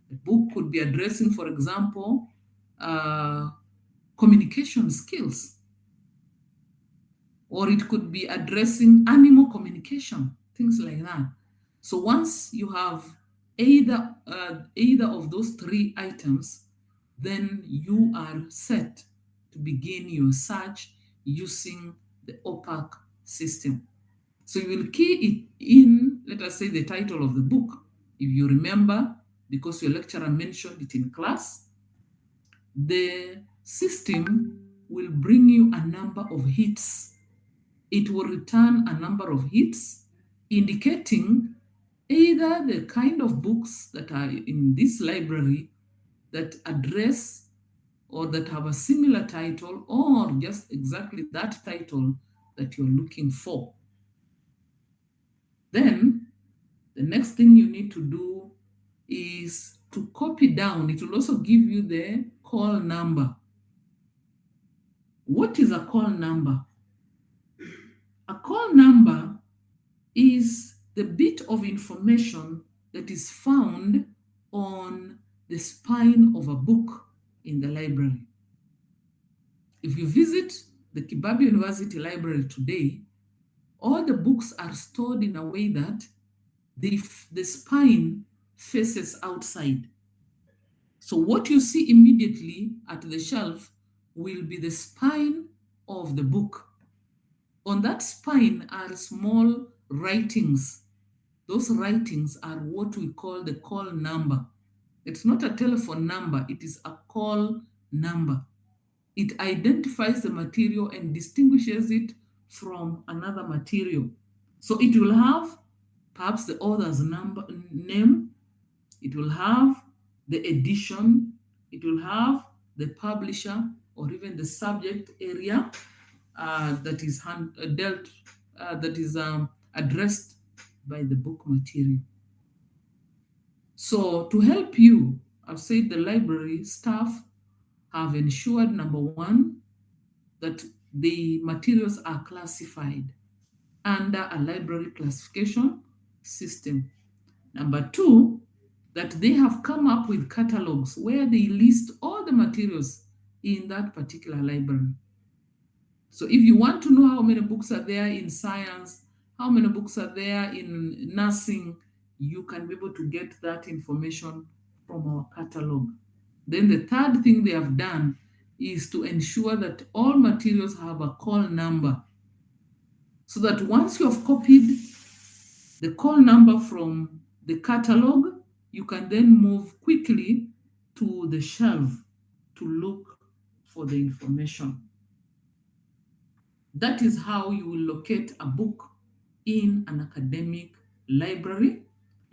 The book could be addressing, for example, communication skills, or it could be addressing animal communication, things like that. So once you have either of those three items, then you are set to begin your search using the OPAC system. So you will key it in, let us say, the title of the book. If you remember, because your lecturer mentioned it in class, the system will bring you a number of hits. It will return a number of hits indicating either the kind of books that are in this library that address or that have a similar title, or just exactly that title that you're looking for. Then the next thing you need to do is to copy down. It will also give you the call number. What is a call number? A call number is the bit of information that is found on the spine of a book in the library. If you visit the Kibabi University Library today, all the books are stored in a way that the spine faces outside. So what you see immediately at the shelf will be the spine of the book. On that spine are small writings. Those writings are what we call the call number. It's not a telephone number, it is a call number. It identifies the material and distinguishes it from another material. So it will have perhaps the author's name, it will have the edition, it will have the publisher, or even the subject area that is addressed by the book material. So to help you, I've said the library staff have ensured, number one, that the materials are classified under a library classification system. Number two, that they have come up with catalogs where they list all the materials in that particular library. So if you want to know how many books are there in science, how many books are there in nursing, you can be able to get that information from our catalog. Then the third thing they have done is to ensure that all materials have a call number, so that once you have copied the call number from the catalog, you can then move quickly to the shelf to look for the information. That is how you will locate a book in an academic library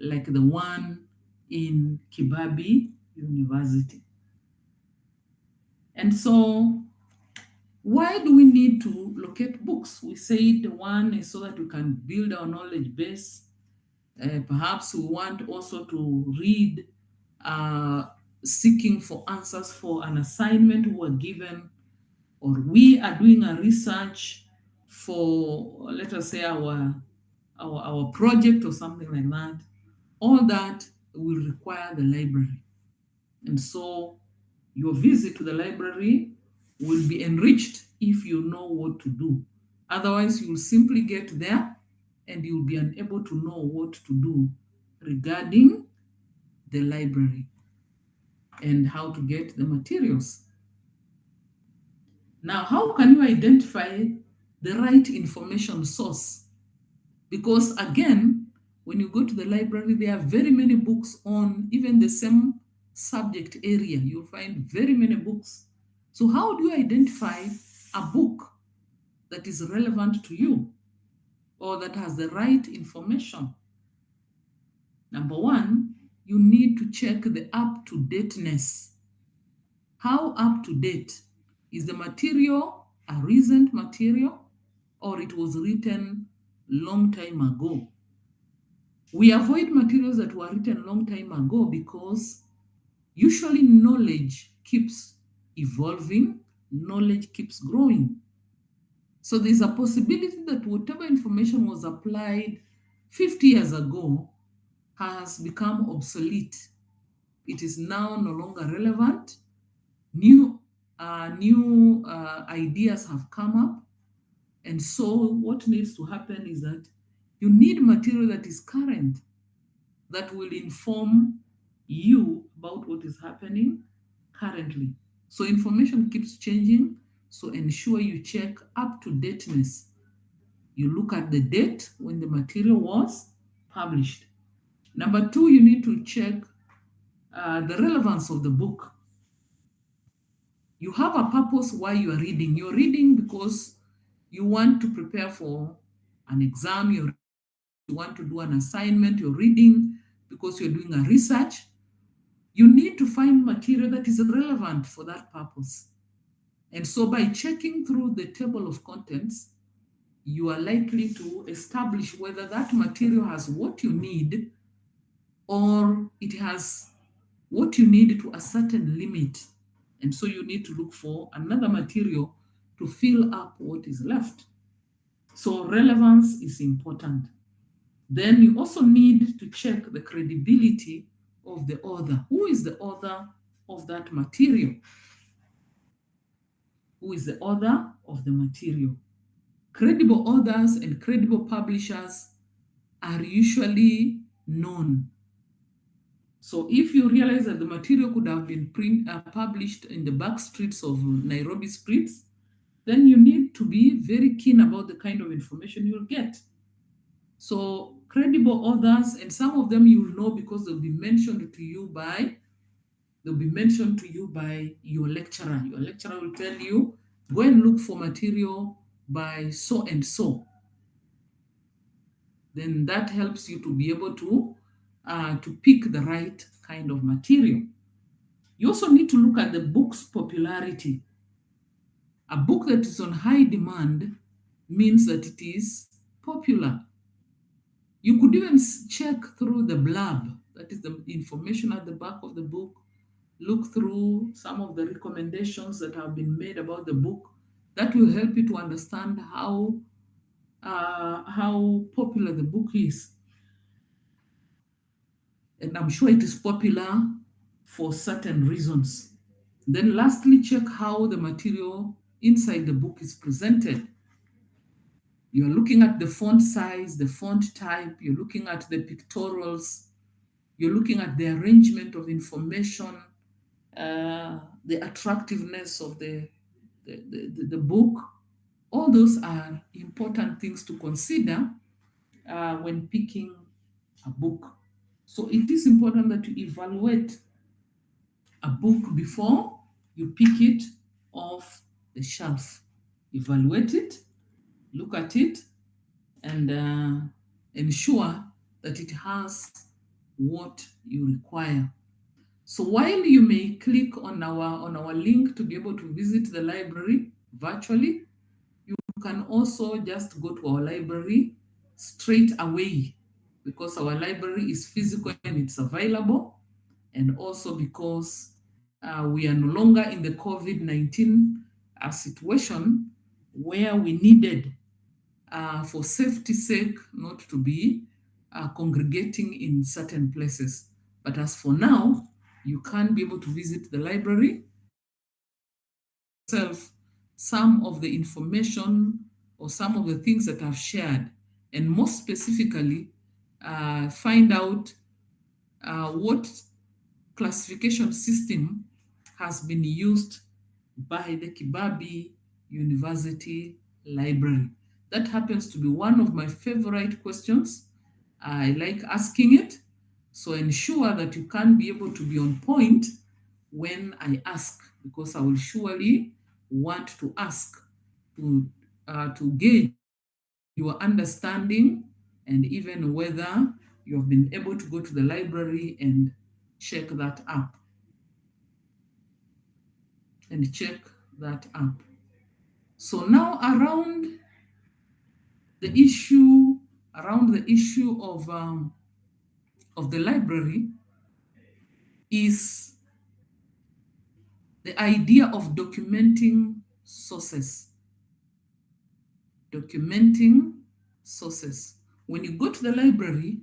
like the one in Kibabi University. And so, why do we need to locate books? We said one is so that we can build our knowledge base. Perhaps we want also to read, seeking for answers for an assignment we were given, or we are doing a research for, let us say, our project or something like that. All that will require the library. And so your visit to the library will be enriched if you know what to do. Otherwise, you'll simply get there and you'll be unable to know what to do regarding the library and how to get the materials. Now, how can you identify the right information source? Because again, when you go to the library, there are very many books on even the same subject area. You'll find very many books. So how do you identify a book that is relevant to you or that has the right information? Number one, you need to check the up-to-dateness. How up to date? Is the material a recent material or it was written long time ago? We avoid materials that were written long time ago because usually knowledge keeps evolving, knowledge keeps growing. So there's a possibility that whatever information was applied 50 years ago has become obsolete. It is now no longer relevant. New ideas have come up. And so what needs to happen is that you need material that is current, that will inform you about what is happening currently. So information keeps changing. So ensure you check up to dateness. You look at the date when the material was published. Number two, you need to check the relevance of the book. You have a purpose why you are reading. You're reading because you want to prepare for an exam, you want to do an assignment, you're reading because you're doing a research. You need to find material that is relevant for that purpose. And so by checking through the table of contents, you are likely to establish whether that material has what you need or it has what you need to a certain limit. And so you need to look for another material to fill up what is left. So relevance is important. Then you also need to check the credibility of the author. Who is the author of that material? Who is the author of the material? Credible authors and credible publishers are usually known. So if you realize that the material could have been published in the back streets of Nairobi streets, then you need to be very keen about the kind of information you'll get. So credible authors, and some of them you'll know because they'll be mentioned to you by your lecturer. Your lecturer will tell you, go and look for material by so and so. Then that helps you to be able to pick the right kind of material. You also need to look at the book's popularity. A book that is on high demand means that it is popular. You could even check through the blurb, that is the information at the back of the book. Look through some of the recommendations that have been made about the book. That will help you to understand how popular the book is. And I'm sure it is popular for certain reasons. Then lastly, check how the material inside the book is presented. You're looking at the font size, the font type, you're looking at the pictorials, you're looking at the arrangement of information, the attractiveness of the book. All those are important things to consider when picking a book. So it is important that you evaluate a book before you pick it off the shelf. Evaluate it, look at it, and ensure that it has what you require. So while you may click on our link to be able to visit the library virtually, you can also just go to our library straight away because our library is physical and it's available, and also because we are no longer in the COVID-19 situation where we needed, for safety's sake, not to be congregating in certain places. But as for now, you can be able to visit the library yourself some of the information or some of the things that I've shared, and more specifically, find out what classification system has been used by the Kibabi University Library. That happens to be one of my favorite questions. I like asking it. So ensure that you can be able to be on point when I ask, because I will surely want to ask to gauge your understanding and even whether you have been able to go to the library and check that up. So now the issue of the library is the idea of documenting sources. Documenting sources. When you go to the library,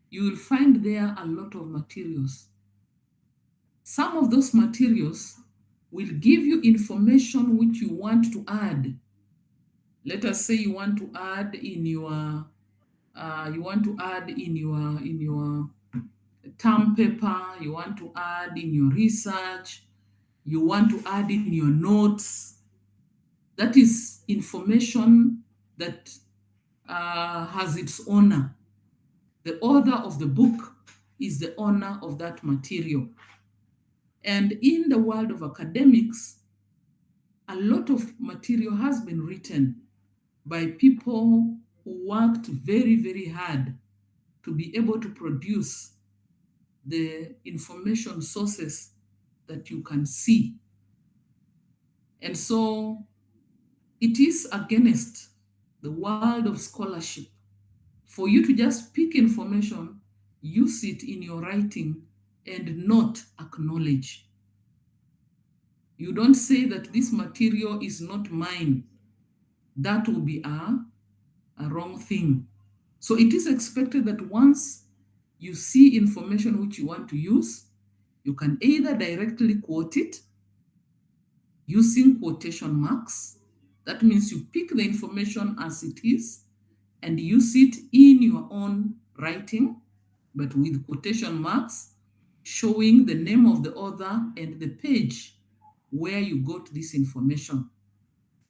you will find there a lot of materials. Some of those materials will give you information which you want to add. Let us say you want to add in your term paper, you want to add in your research, you want to add in your notes. That is information that has its owner. The author of the book is the owner of that material. And in the world of academics, a lot of material has been written by people who worked very, very hard to be able to produce the information sources that you can see. And so it is against the world of scholarship for you to just pick information, use it in your writing, and not acknowledge. You don't say that this material is not mine. That will be a wrong thing. So it is expected that once you see information which you want to use, you can either directly quote it using quotation marks. That means you pick the information as it is and use it in your own writing, but with quotation marks, showing the name of the author and the page where you got this information.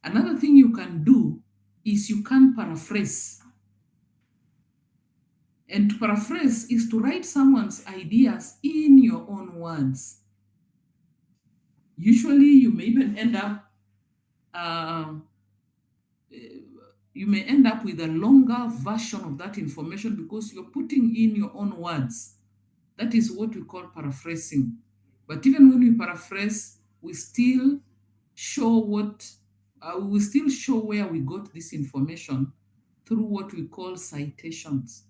Another thing you can do is you can paraphrase. And to paraphrase is to write someone's ideas in your own words. Usually you may even end up with a longer version of that information because you're putting in your own words. That is what we call paraphrasing. But even when we paraphrase, we still show where we got this information through what we call citations.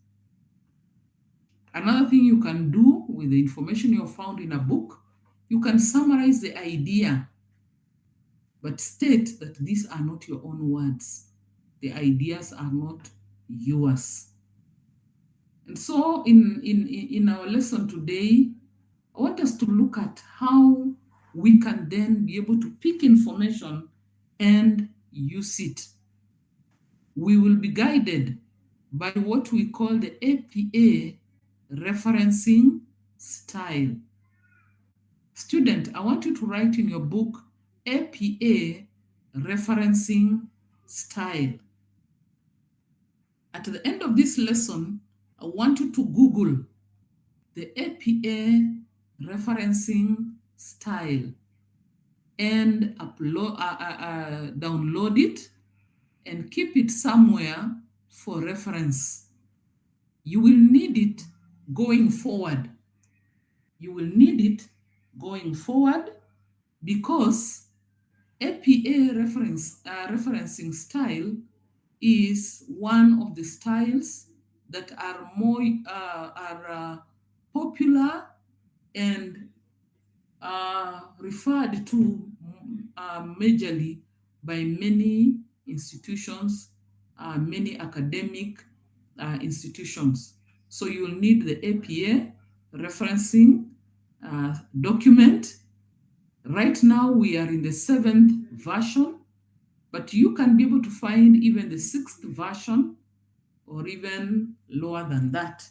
Another thing you can do with the information you found in a book, you can summarize the idea, but state that these are not your own words. The ideas are not yours. And so in our lesson today, I want us to look at how we can then be able to pick information and use it. We will be guided by what we call the APA referencing style. Student, I want you to write in your book APA referencing style. At the end of this lesson, I want you to Google the APA referencing style and download it and keep it somewhere for reference. You will need it going forward. Because APA referencing style is one of the styles that are more popular and referred to majorly by many institutions, many academic institutions. So you'll need the APA referencing document. Right now we are in the 7th version, but you can be able to find even the 6th version or even lower than that.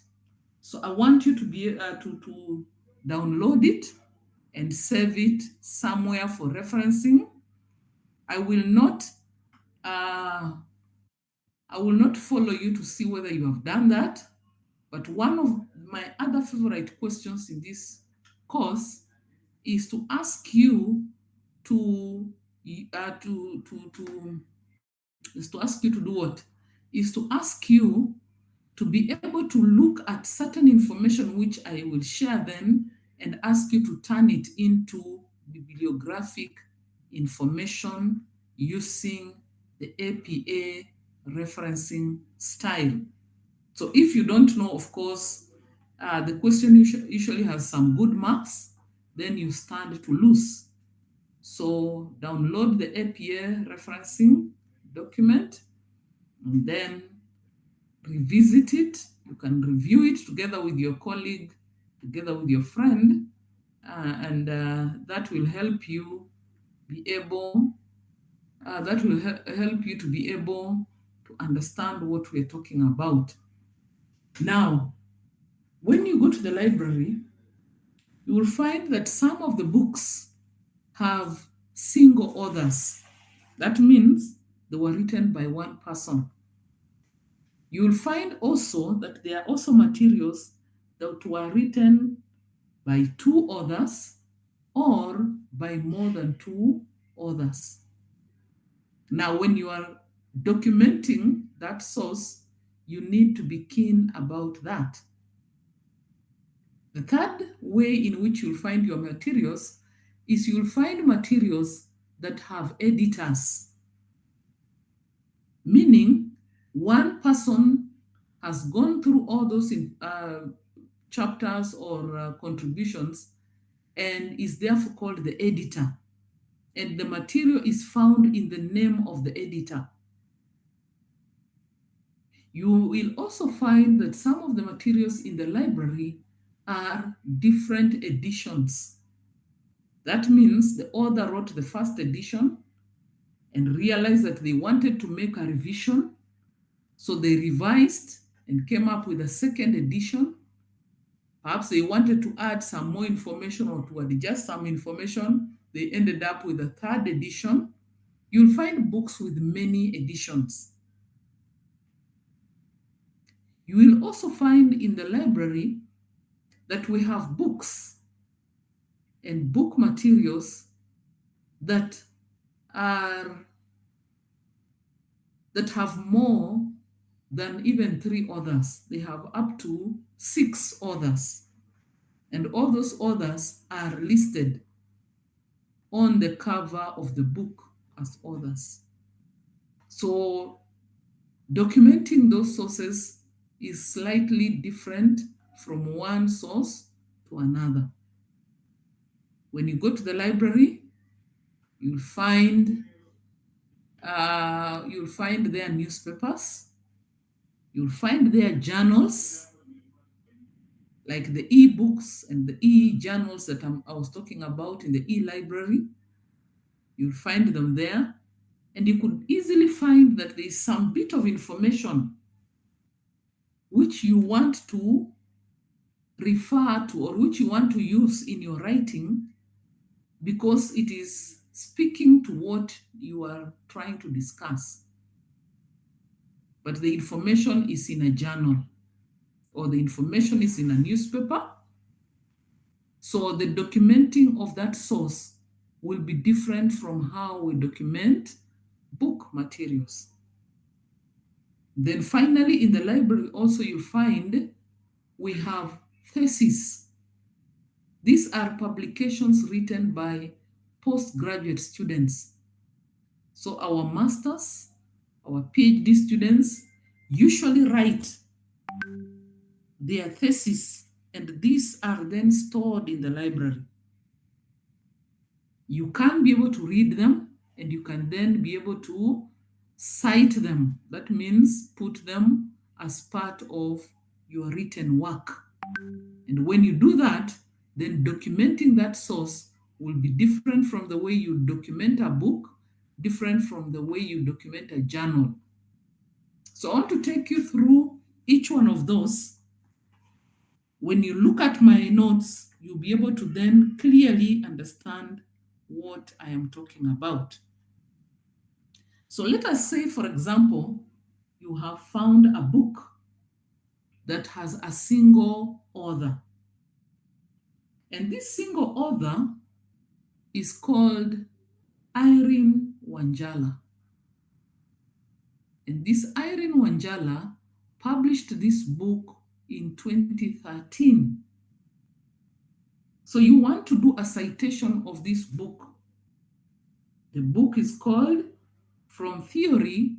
So I want you to be to download it and save it somewhere for referencing. I will not follow you to see whether you have done that, but one of my other favorite questions in this course is to ask you to do what? Is to ask you to be able to look at certain information which I will share then and ask you to turn it into bibliographic information using the APA referencing style. So if you don't know, of course, the question usually has some good marks, then you stand to lose. So download the APA referencing document and then revisit it. You can review it together with your colleague, together with your friend, and that will help you be able, help you to be able to understand what we're talking about. Now, when you go to the library, you will find that some of the books have single authors. That means they were written by one person. You will find also that there are also materials that were written by two authors or by more than two authors. Now, when you are documenting that source, you need to be keen about that. The third way in which you'll find your materials is you'll find materials that have editors, meaning one person has gone through all those chapters or contributions and is therefore called the editor. And the material is found in the name of the editor. You will also find that some of the materials in the library are different editions. That means the author wrote the first edition and realized that they wanted to make a revision. So they revised and came up with a second edition. Perhaps they wanted to add some more information or to adjust some information. They ended up with a third edition. You'll find books with many editions. You will also find in the library that we have books and book materials that have more than even 3 authors. They have up to 6 authors. And all those authors are listed on the cover of the book as authors. So documenting those sources is slightly different from one source to another. When you go to the library, you'll find their newspapers, you'll find their journals, like the e-books and the e-journals that I was talking about in the e-library. You'll find them there, and you could easily find that there is some bit of information which you want to refer to or which you want to use in your writing because it is speaking to what you are trying to discuss. But the information is in a journal or the information is in a newspaper. So the documenting of that source will be different from how we document book materials. Then finally, in the library also you'll find we have theses. These are publications written by postgraduate students. So our masters, our PhD students usually write their thesis, and these are then stored in the library. You can be able to read them, and you can then be able to cite them. That means put them as part of your written work. And when you do that, then documenting that source will be different from the way you document a book, different from the way you document a journal. So I want to take you through each one of those. When you look at my notes, you'll be able to then clearly understand what I am talking about. So let us say, for example, you have found a book that has a single author. And this single author is called Irene Wanjala. And this Irene Wanjala published this book in 2013. So you want to do a citation of this book. The book is called From Theory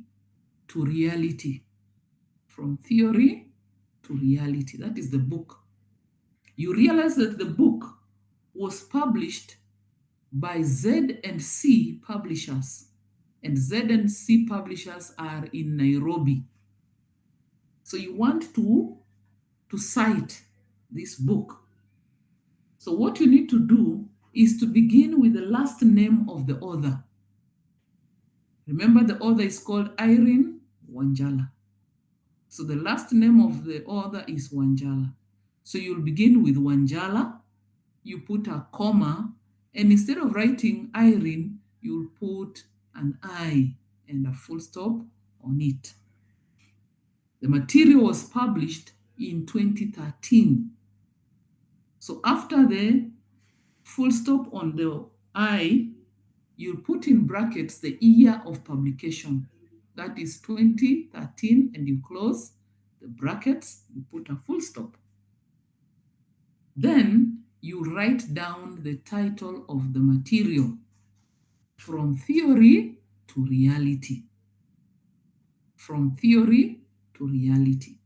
to Reality. From Theory to Reality. That is the book. You realize that the book was published by Z&C Publishers. And Z&C Publishers are in Nairobi. So you want to cite this book. So what you need to do is to begin with the last name of the author. Remember, the author is called Irene Wanjala. So the last name of the author is Wanjala. So you'll begin with Wanjala, you put a comma, and instead of writing Irene, you'll put an I and a full stop on it. The material was published in 2013. So after the full stop on the I, you'll put in brackets the year of publication. That is 2013, and you close the brackets, you put a full stop. Then you write down the title of the material, From Theory to Reality. From Theory to Reality.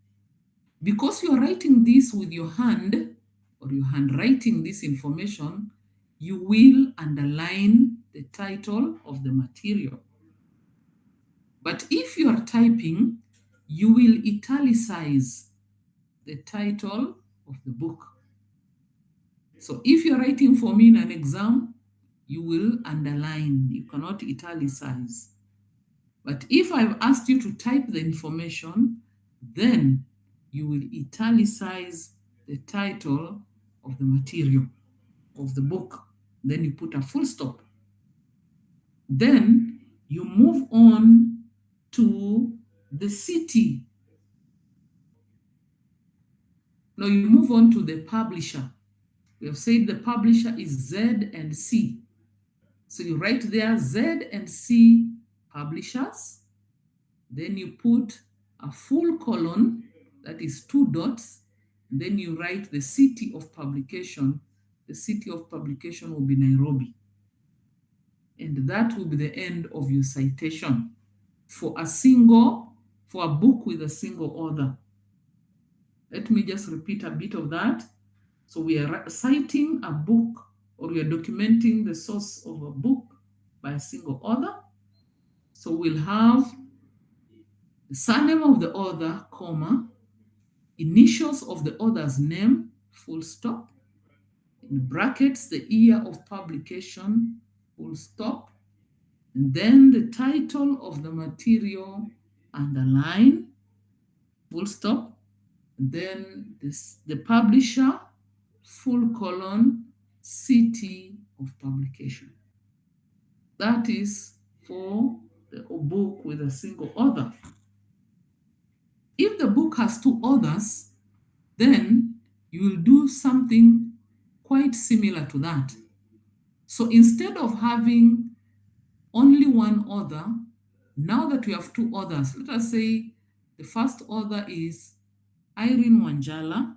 Because you're writing this with your hand, or you're handwriting this information, you will underline the title of the material. But if you are typing, you will italicize the title of the book. So if you're writing for me in an exam, you will underline, you cannot italicize. But if I've asked you to type the information, then you will italicize the title of the material, of the book. Then you put a full stop. Then you move on to the city. Now you move on to the publisher. We have said the publisher is Z&C. So you write there Z&C Publishers. Then you put a full colon, that is 2 dots. Then you write the city of publication. The city of publication will be Nairobi. And that will be the end of your citation for a book with a single author. Let me just repeat a bit of that. So we are citing a book, or we are documenting the source of a book by a single author. So we'll have the surname of the author, comma, initials of the author's name, full stop, in brackets, the year of publication, full stop, and then the title of the material, underline, full stop, and then the publisher, full colon, city of publication. That is for the book with a single author. If the book has 2 authors, then you will do something quite similar to that. So instead of having only one author, now that we have 2 authors, let us say the first author is Irene Wanjala,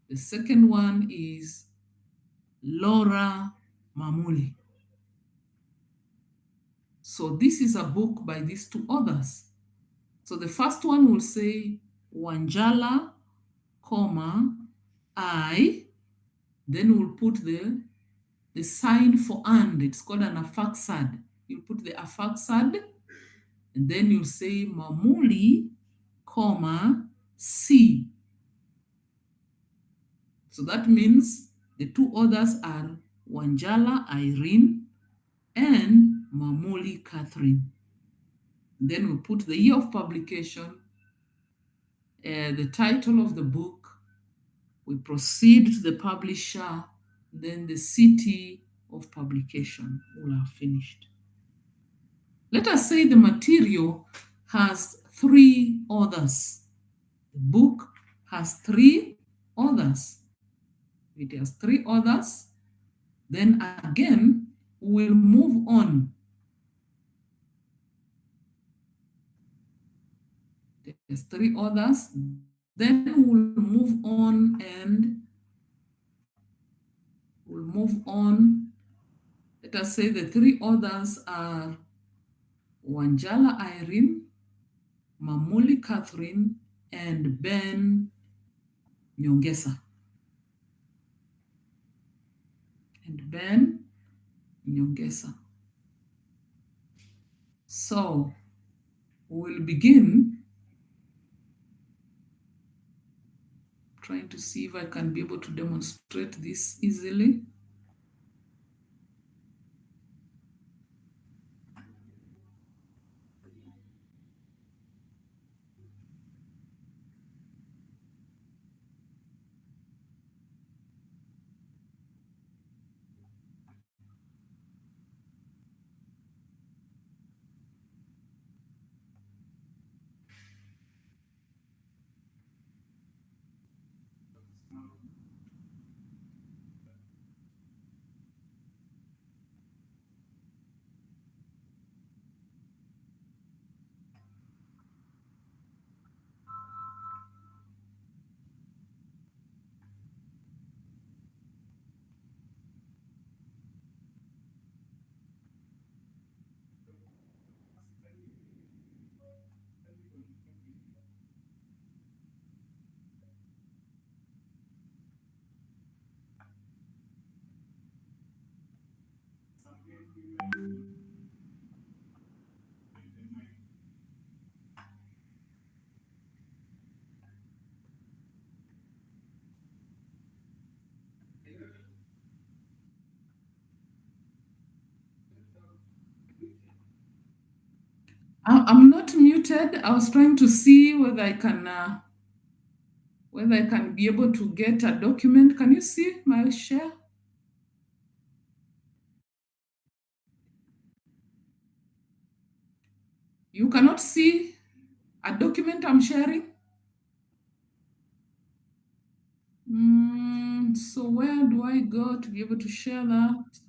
the second one is Laura Mamuli. So this is a book by these 2 authors. So the first one will say Wanjala, comma, I, then we'll put the sign for and. It's called an affixed. You'll put the affixed, and then you'll say Mamuli, comma, C. So that means the 2 authors are Wanjala Irene and Mamuli Catherine. Then we put the year of publication, the title of the book, we proceed to the publisher, then the city of publication. We'll have finished. Let us say the material has 3 authors. The book has 3 authors. It has 3 authors. Then again, we'll move on. There's 3 authors. Then we'll move on and Let us say the 3 authors are Wanjala Irene, Mamuli Catherine, and Ben Nyongesa. So we'll begin trying to see if I can be able to demonstrate this easily. I'm not muted. I was trying to see whether I can be able to get a document. Can you see my share? You cannot see a document I'm sharing? So where do I go to be able to share that?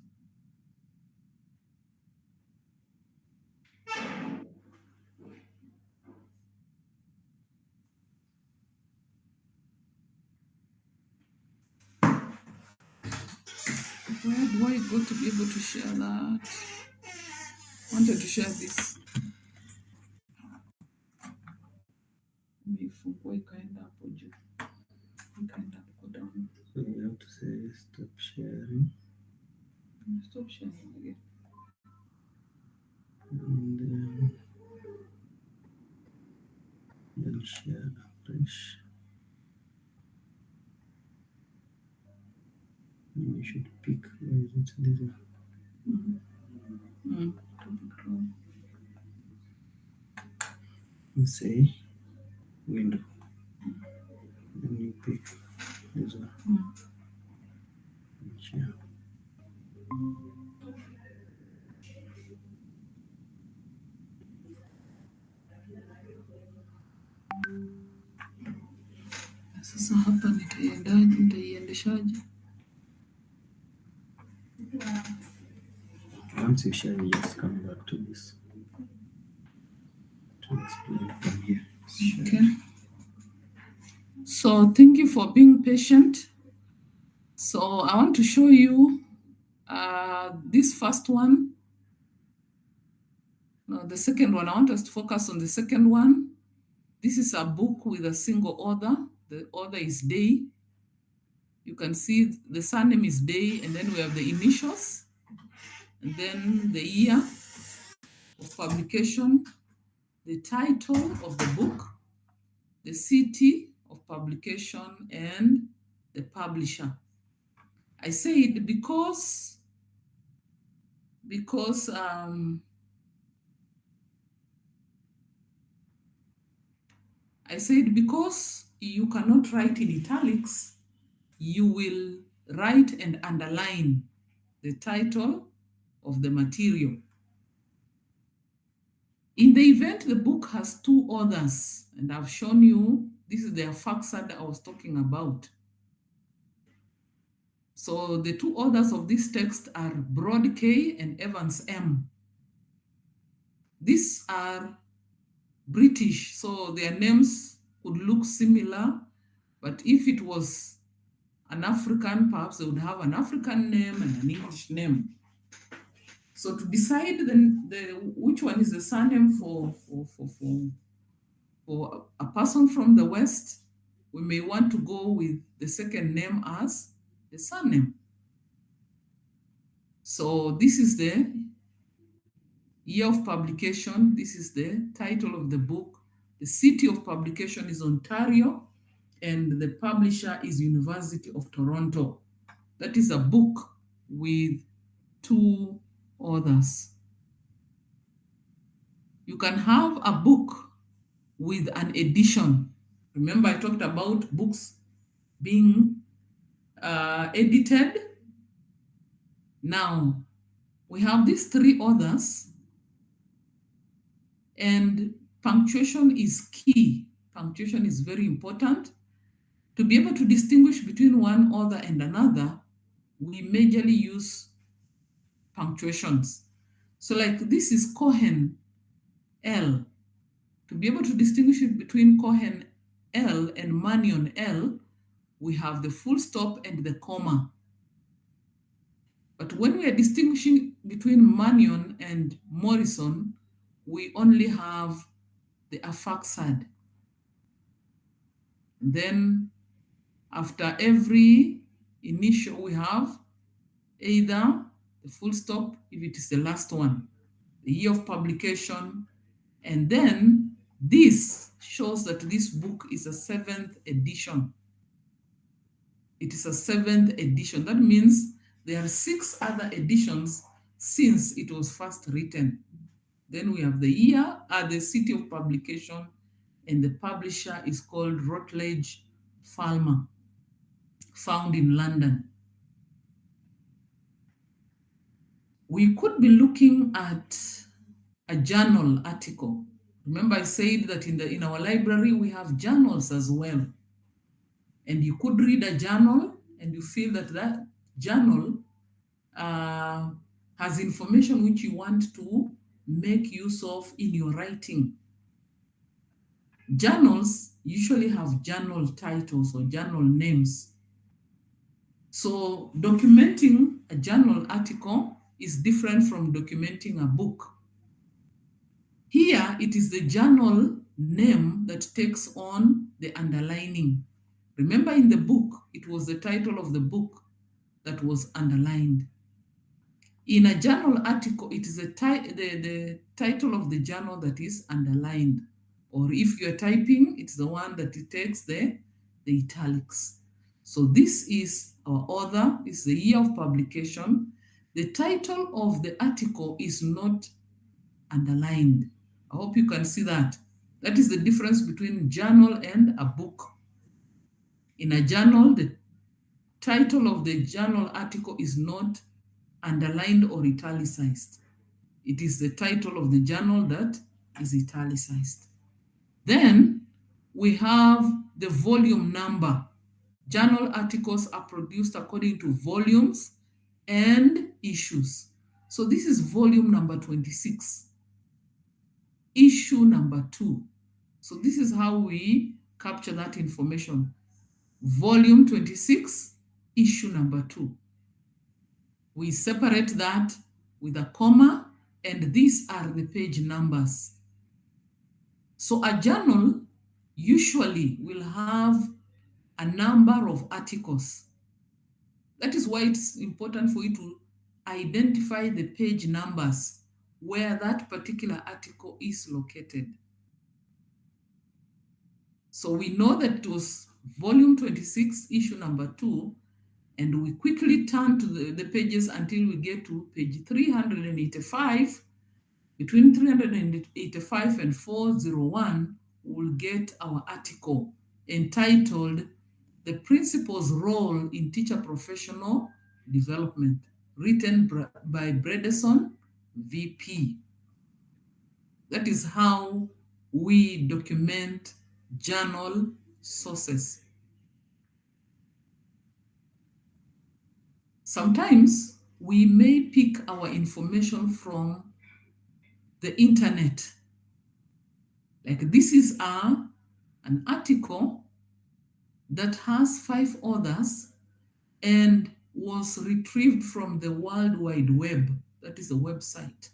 Where do I go to be able to share that? I wanted to share this. Nifungue ikaenda hapo juu. Ikaenda hapo down. So you have to say stop sharing. Stop sharing again. And then share afresh. You should pick where is it this one. And say window. Then you pick this one. And share. Sasa hapa nitaiendeshaje? Once you share, you just come back to this to explain from here. Okay. So thank you for being patient. So I want to show you this first one. No, the second one. I want us to focus on the second one. This is a book with a single author. The author is Day. You can see the surname is Day, and then we have the initials, and then the year of publication, the title of the book, the city of publication, and the publisher. I say it because you cannot write in italics. You will write and underline the title of the material. In the event the book has 2 authors, and I've shown you, this is the FAQSA that I was talking about. So the 2 authors of this text are Broad K and Evans M. These are British, so their names could look similar, but if it was an African, perhaps they would have an African name and an English name. So to decide which one is the surname for a person from the West, we may want to go with the second name as the surname. So this is the year of publication. This is the title of the book. The city of publication is Ontario, and the publisher is University of Toronto. That is a book with 2 authors. You can have a book with an edition. Remember, I talked about books being edited. Now, we have these 3 authors, and punctuation is key. Punctuation is very important. To be able to distinguish between one author and another, we majorly use punctuations. So like this is Cohen L. To be able to distinguish it between Cohen L and Mannion L, we have the full stop and the comma. But when we are distinguishing between Mannion and Morrison, we only have the affixed. Then after every initial, we have either the full stop if it is the last one, the year of publication, and then this shows that this book is a 7th edition. It is a 7th edition. That means there are 6 other editions since it was first written. Then we have the year, the city of publication, and the publisher is called Routledge Falmer, found in London. We could be looking at a journal article. Remember, I said that in our library we have journals as well. And you could read a journal and you feel that that journal has information which you want to make use of in your writing. Journals usually have journal titles or journal names. So documenting a journal article is different from documenting a book. Here, it is the journal name that takes on the underlining. Remember, in the book, it was the title of the book that was underlined. In a journal article, it is the title of the journal that is underlined. Or if you're typing, it's the one that it takes the italics. So this is our author, is the year of publication. The title of the article is not underlined. I hope you can see that. That is the difference between journal and a book. In a journal, the title of the journal article is not underlined or italicized. It is the title of the journal that is italicized. Then we have the volume number. Journal articles are produced according to volumes and issues. So this is volume number 26, issue number 2. So this is how we capture that information. Volume 26, issue number 2. We separate that with a comma, and these are the page numbers. So a journal usually will have a number of articles. That is why it's important for you to identify the page numbers where that particular article is located. So we know that it was volume 26, issue number 2, and we quickly turn to the pages until we get to page 385. Between 385 and 401, we'll get our article entitled The Principal's Role in Teacher Professional Development, written by Bredesen, VP. That is how we document journal sources. Sometimes we may pick our information from the internet. Like this is an article that has 5 authors and was retrieved from the World Wide Web. That is a website.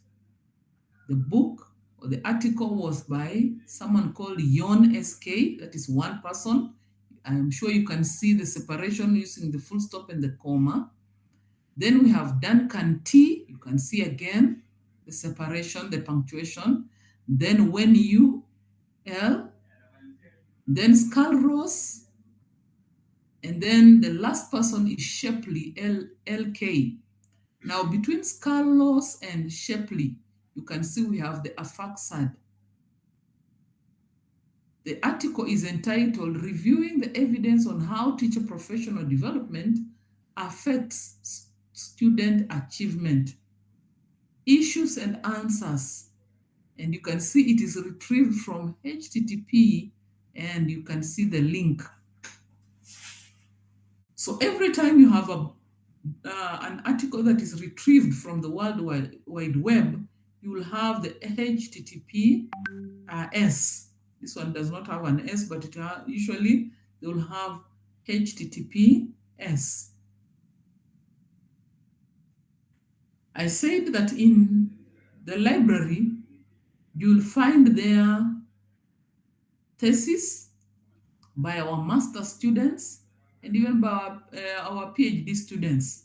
The book or the article was by someone called Yon SK, that is one person. I'm sure you can see the separation using the full stop and the comma. Then we have Duncan T. You can see again the separation, the punctuation. Then Wen Yu L. Then Scalros. And then the last person is Shepley LK. Now between Scalros and Shepley, you can see we have the Afaxad. The article is entitled Reviewing the Evidence on How Teacher Professional Development Affects Student Achievement. Issues and Answers. And you can see it is retrieved from HTTP and you can see the link. So every time you have an article that is retrieved from the World Wide Web, you will have the HTTPS. This one does not have an S, but usually they will have HTTPS. I said that in the library, you'll find their thesis by our master students and even by our PhD students.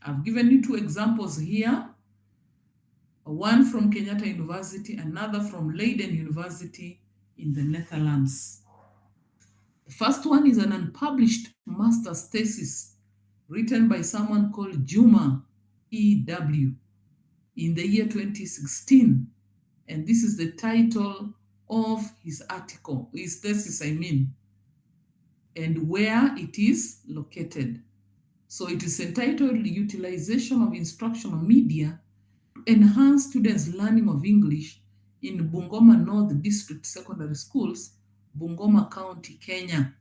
I've given you 2 examples here, one from Kenyatta University, another from Leiden University in the Netherlands. The first one is an unpublished master's thesis written by someone called Juma E.W. in the year 2016. And this is the title of his article, his thesis, and where it is located. So it is entitled Utilization of Instructional Media to Enhance Students' Learning of English in Bungoma North District Secondary Schools, Bungoma County, Kenya,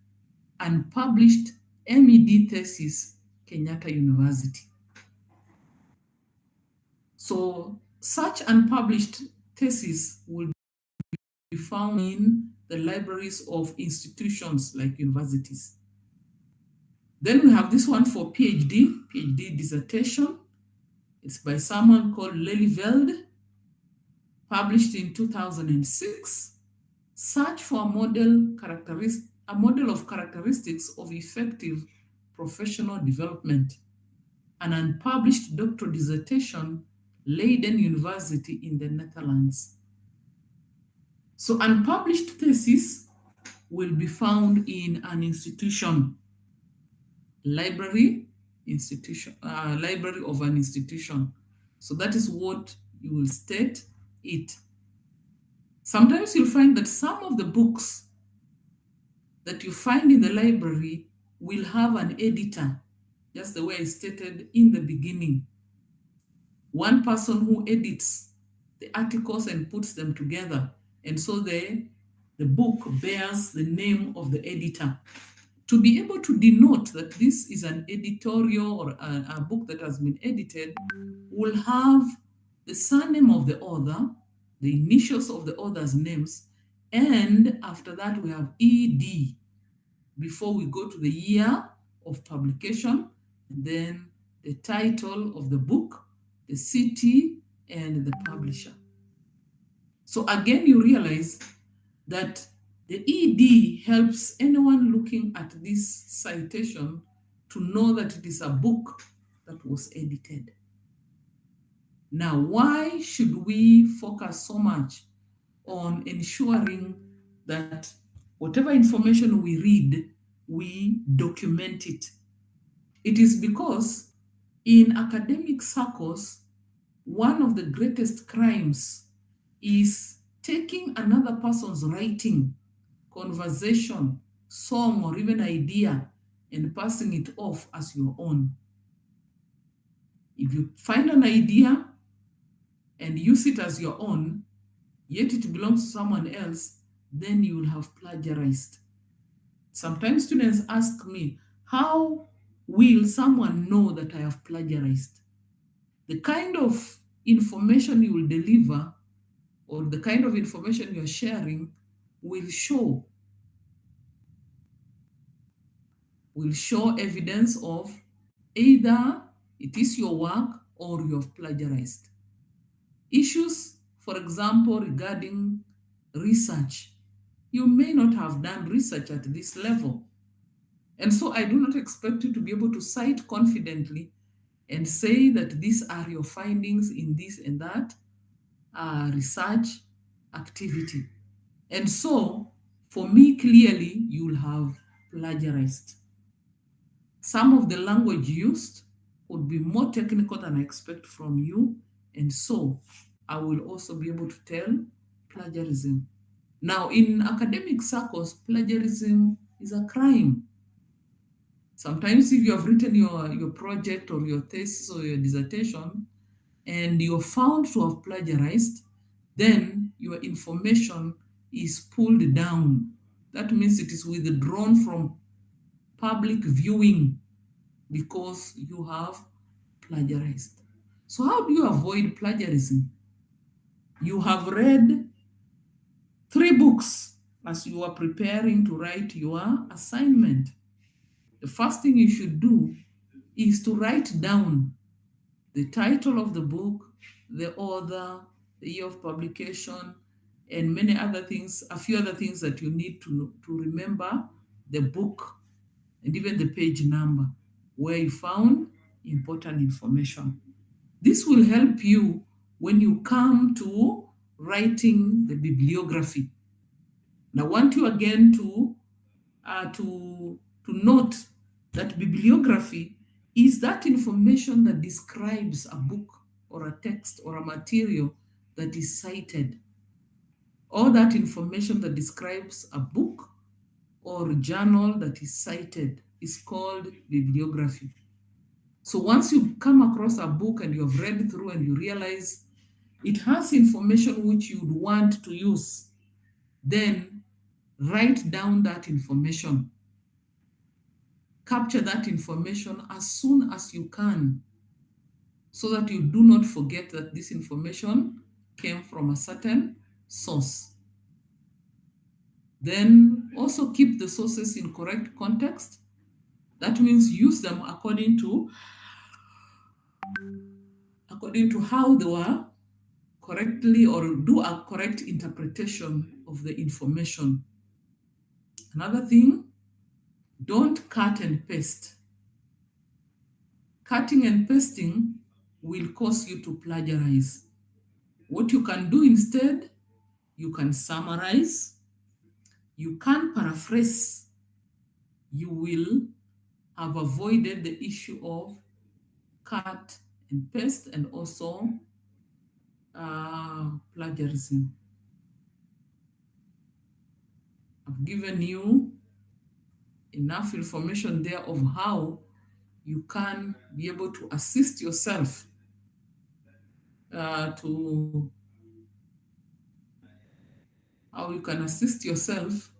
unpublished MED thesis, Kenyatta University. So such unpublished thesis will be found in the libraries of institutions like universities. Then we have this one for PhD dissertation. It's by someone called Lelyveld, published in 2006. Search for a model of characteristics of effective professional development. An unpublished doctoral dissertation, Leiden University in the Netherlands. So unpublished thesis will be found in an institution, library of an institution. So that is what you will state it. Sometimes you'll find that some of the books that you find in the library will have an editor, just the way I stated in the beginning. One person who edits the articles and puts them together. And so the book bears the name of the editor. To be able to denote that this is an editorial or a book that has been edited, will have the surname of the author, the initials of the author's names, and after that we have ED before we go to the year of publication, and then the title of the book, the city, and the publisher. So again, you realize that the ED helps anyone looking at this citation to know that it is a book that was edited. Now, why should we focus so much on ensuring that whatever information we read, we document it? It is because in academic circles, one of the greatest crimes is taking another person's writing, conversation, song, or even idea and passing it off as your own. If you find an idea and use it as your own, yet it belongs to someone else, then you will have plagiarized. Sometimes students ask me, how will someone know that I have plagiarized? The kind of information you will deliver or the kind of information you're sharing will show evidence of either it is your work or you have plagiarized. Issues, for example, regarding research. You may not have done research at this level. And so I do not expect you to be able to cite confidently and say that these are your findings in this and that research activity. And so, for me, clearly, you'll have plagiarized. Some of the language used would be more technical than I expect from you. And so, I will also be able to tell plagiarism. Now, in academic circles, plagiarism is a crime. Sometimes if you have written your project or your thesis or your dissertation and you're found to have plagiarized, then your information is pulled down. That means it is withdrawn from public viewing because you have plagiarized. So how do you avoid plagiarism? You have read 3 books as you are preparing to write your assignment. The first thing you should do is to write down the title of the book, the author, the year of publication, and many other things, a few other things that you need to remember, the book, and even the page number where you found important information. This will help you when you come to writing the bibliography. And I want you again to note that bibliography is that information that describes a book or a text or a material that is cited, or that information that describes a book or journal that is cited is called bibliography. So once you come across a book and you have read through and you realize it has information which you'd want to use, then write down that information. Capture that information as soon as you can so that you do not forget that this information came from a certain source. Then also keep the sources in correct context. That means use them according to how they were correctly, or do a correct interpretation of the information. Another thing, don't cut and paste. Cutting and pasting will cause you to plagiarize. What you can do instead, you can summarize, you can paraphrase. You will have avoided the issue of cut and paste and also plagiarism. I've given you enough information there of how you can be able to assist yourself to how you can assist yourself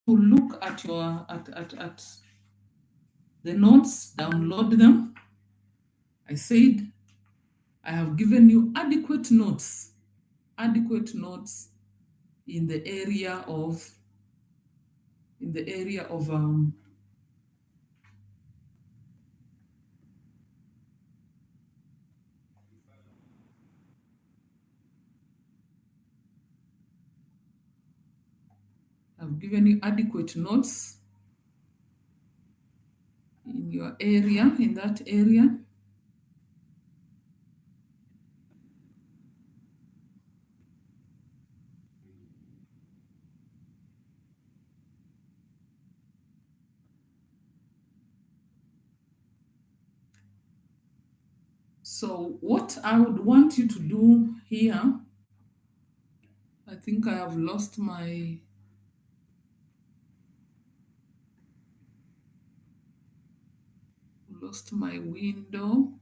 to look at your at the notes, download them. I said I have given you adequate notes in the area of I've given you adequate notes in your area, in that area. So what I would want you to do here, I think I have lost my window.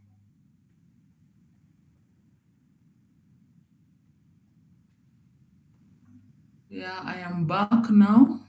Yeah, I am back now.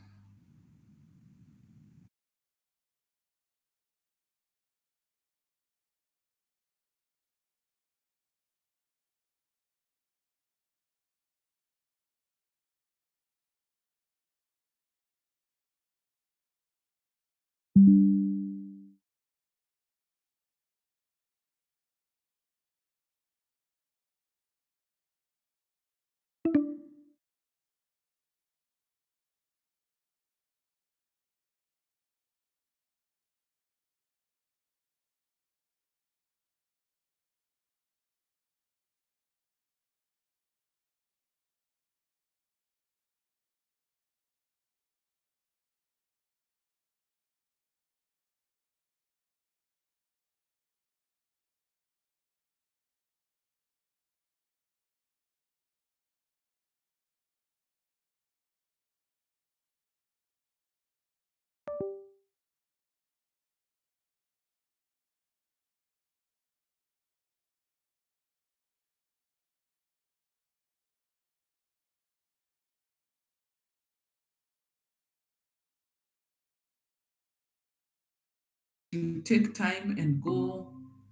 will take time and go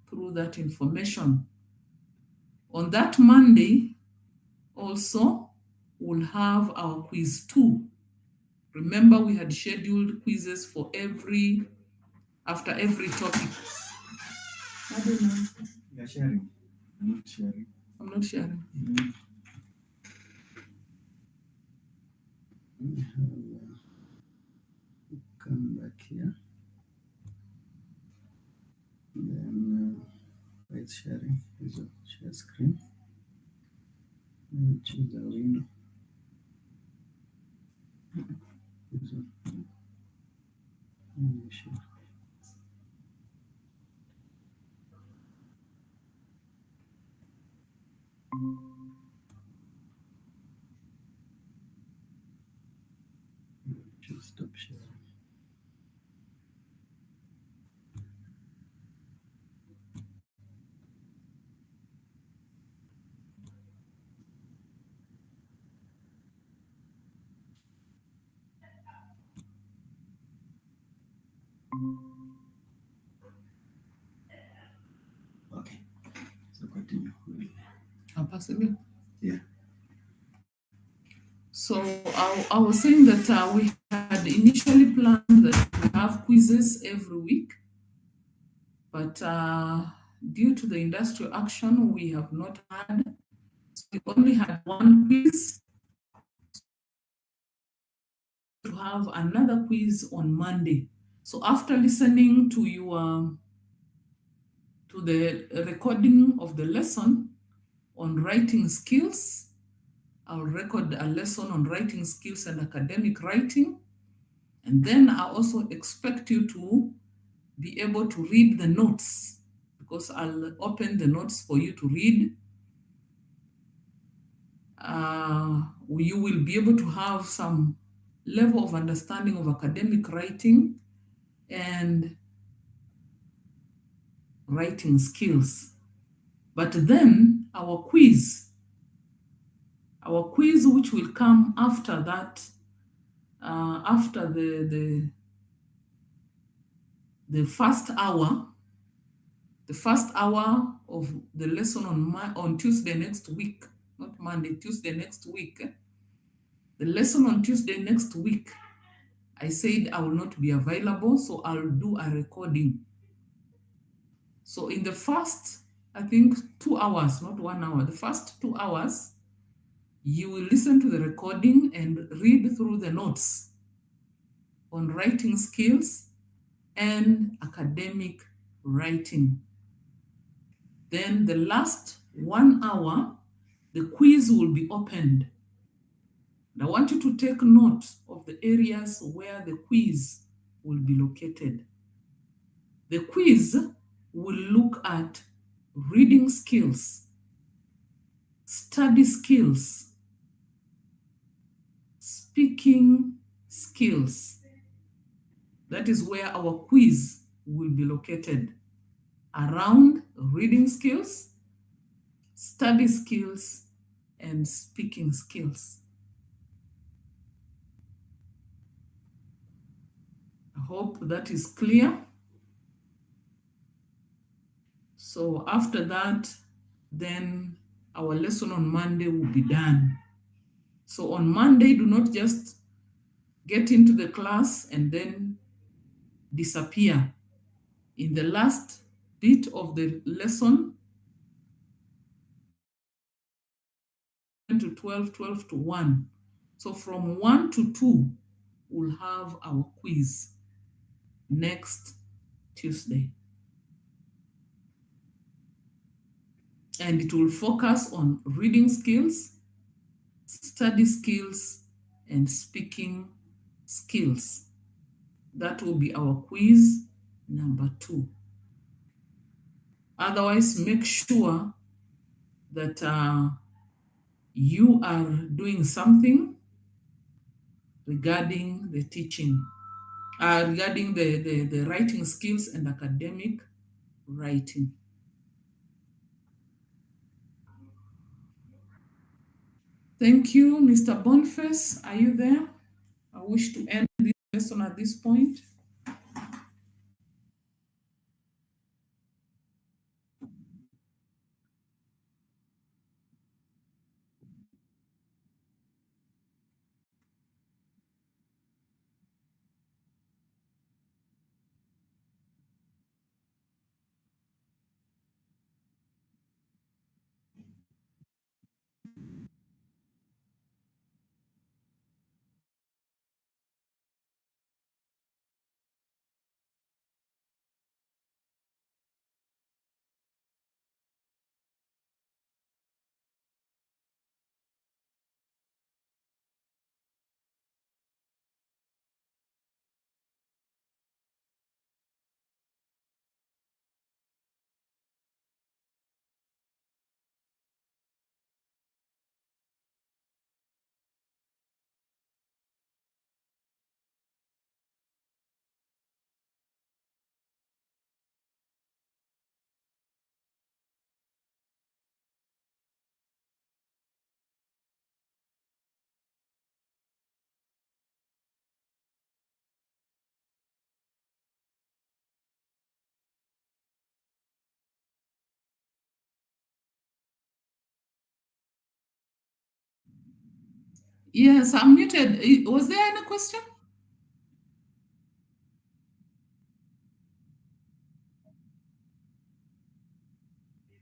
through that information. On that Monday, also, we'll have our quiz 2. Remember, we had scheduled quizzes for after every topic. I don't know. You're sharing. I'm not sharing. I'm not sharing. We have come back here. Then it's sharing. Is a share screen. Choose a window. This one. Share. Just stop sharing. Okay. So continue. Possibly. Yeah. So I was saying that we had initially planned that we have quizzes every week, but due to the industrial action, we have not had. We only had one quiz. To have another quiz on Monday. So after listening to the recording of the lesson on writing skills, I'll record a lesson on writing skills and academic writing. And then I also expect you to be able to read the notes, because I'll open the notes for you to read. You will be able to have some level of understanding of academic writing and writing skills. But then our quiz, which will come after that, after the first hour, of the lesson on Tuesday next week, not Monday, Tuesday next week. The lesson on Tuesday next week, I said I will not be available, so I'll do a recording. So in the first, I think 2 hours, not 1 hour, the first 2 hours, you will listen to the recording and read through the notes on writing skills and academic writing. Then the last 1 hour, the quiz will be opened. And I want you to take note of the areas where the quiz will be located. The quiz will look at reading skills, study skills, speaking skills. That is where our quiz will be located, around reading skills, study skills, and speaking skills. I hope that is clear. So after that, then our lesson on Monday will be done. So on Monday, do not just get into the class and then disappear. In the last bit of the lesson, 10 to 12, 12 to 1. So from 1 to 2, we'll have our quiz next Tuesday. And it will focus on reading skills, study skills, and speaking skills. That will be our quiz number 2. Otherwise, make sure that you are doing something regarding the teaching, regarding the writing skills and academic writing. Thank you, Mr. Boniface. Are you there? I wish to end this lesson at this point. Yes, I'm muted. Was there any question?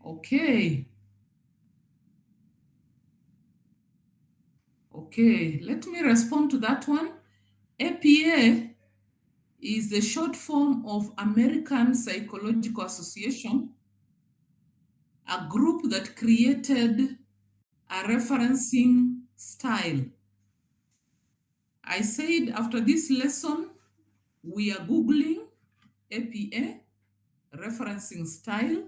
Okay. Okay, let me respond to that one. APA is the short form of American Psychological Association, a group that created a referencing style. I said after this lesson, we are Googling APA, referencing style,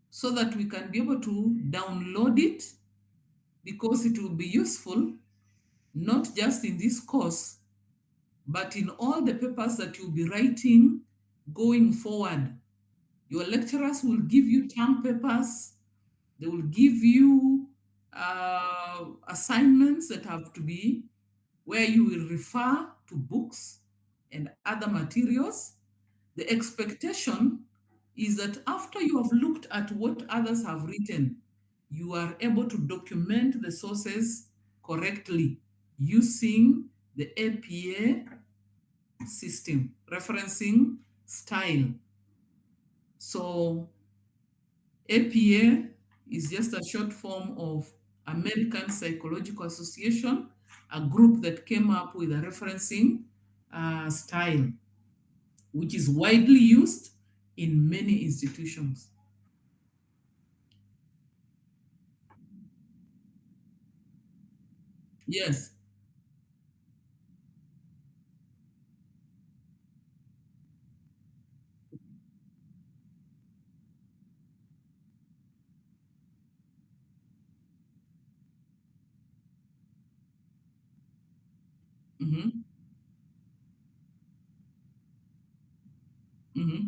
so that we can be able to download it because it will be useful not just in this course, but in all the papers that you'll be writing going forward. Your lecturers will give you term papers, they will give you assignments that have to be where you will refer to books and other materials. The expectation is that after you have looked at what others have written, you are able to document the sources correctly using the APA system, referencing style. So APA is just a short form of American Psychological Association, a group that came up with a referencing style, which is widely used in many institutions. Yes. Mm-hmm. Mm-hmm.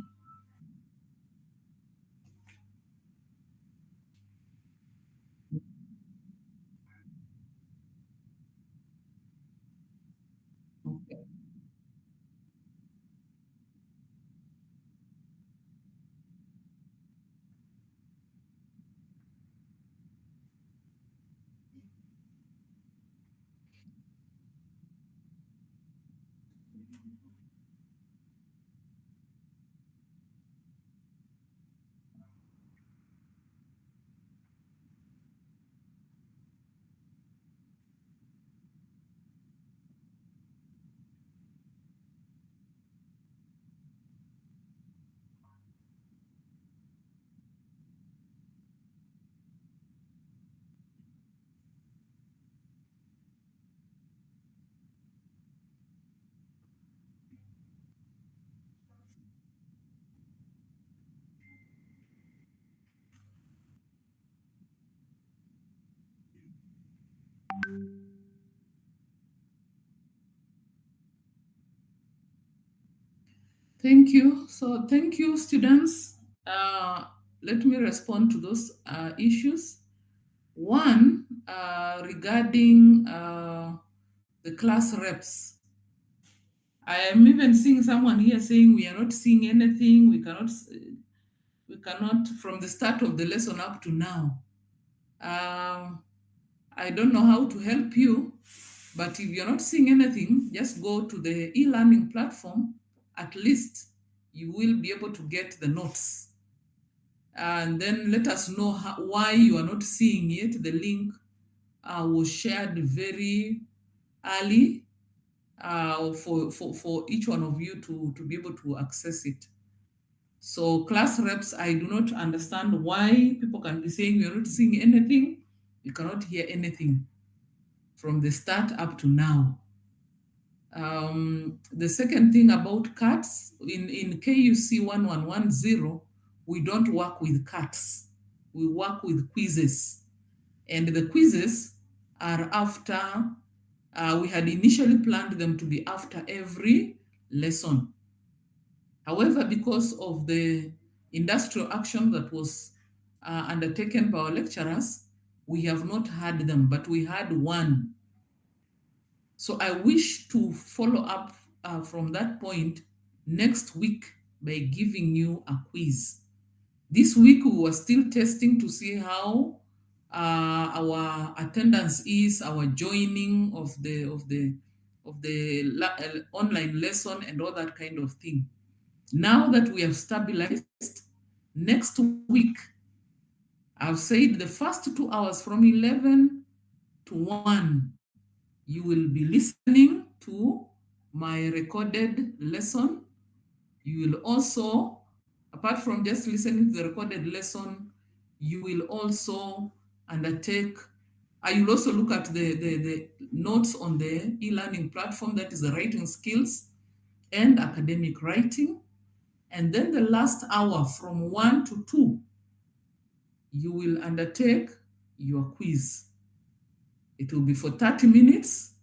Okay. Thank you. So, thank you, students. Uh, Let me respond to those issues. One, regarding the class reps. I am even seeing someone here saying we are not seeing anything. We cannot from the start of the lesson up to now. Um, I don't know how to help you, but if you're not seeing anything, just go to the e-learning platform. At least you will be able to get the notes. And then let us know why you are not seeing it. The link was shared very early for each one of you to be able to access it. So class reps, I do not understand why people can be saying you're not seeing anything, you cannot hear anything from the start up to now. The second thing about cards, in KUC 1110, we don't work with cards. We work with quizzes. And the quizzes are after, we had initially planned them to be after every lesson. However, because of the industrial action that was undertaken by our lecturers, we have not had them, but we had one. So I wish to follow up from that point next week by giving you a quiz. This week we were still testing to see how our attendance is, our joining of the online lesson and all that kind of thing. Now that we have stabilized, next week, I've said the first 2 hours from 11 to 1, you will be listening to my recorded lesson. You will also, apart from just listening to the recorded lesson, you will also undertake, I will also look at the notes on the e-learning platform, that is the writing skills and academic writing. And then the last hour from 1 to 2, you will undertake your quiz. It will be for 30 minutes,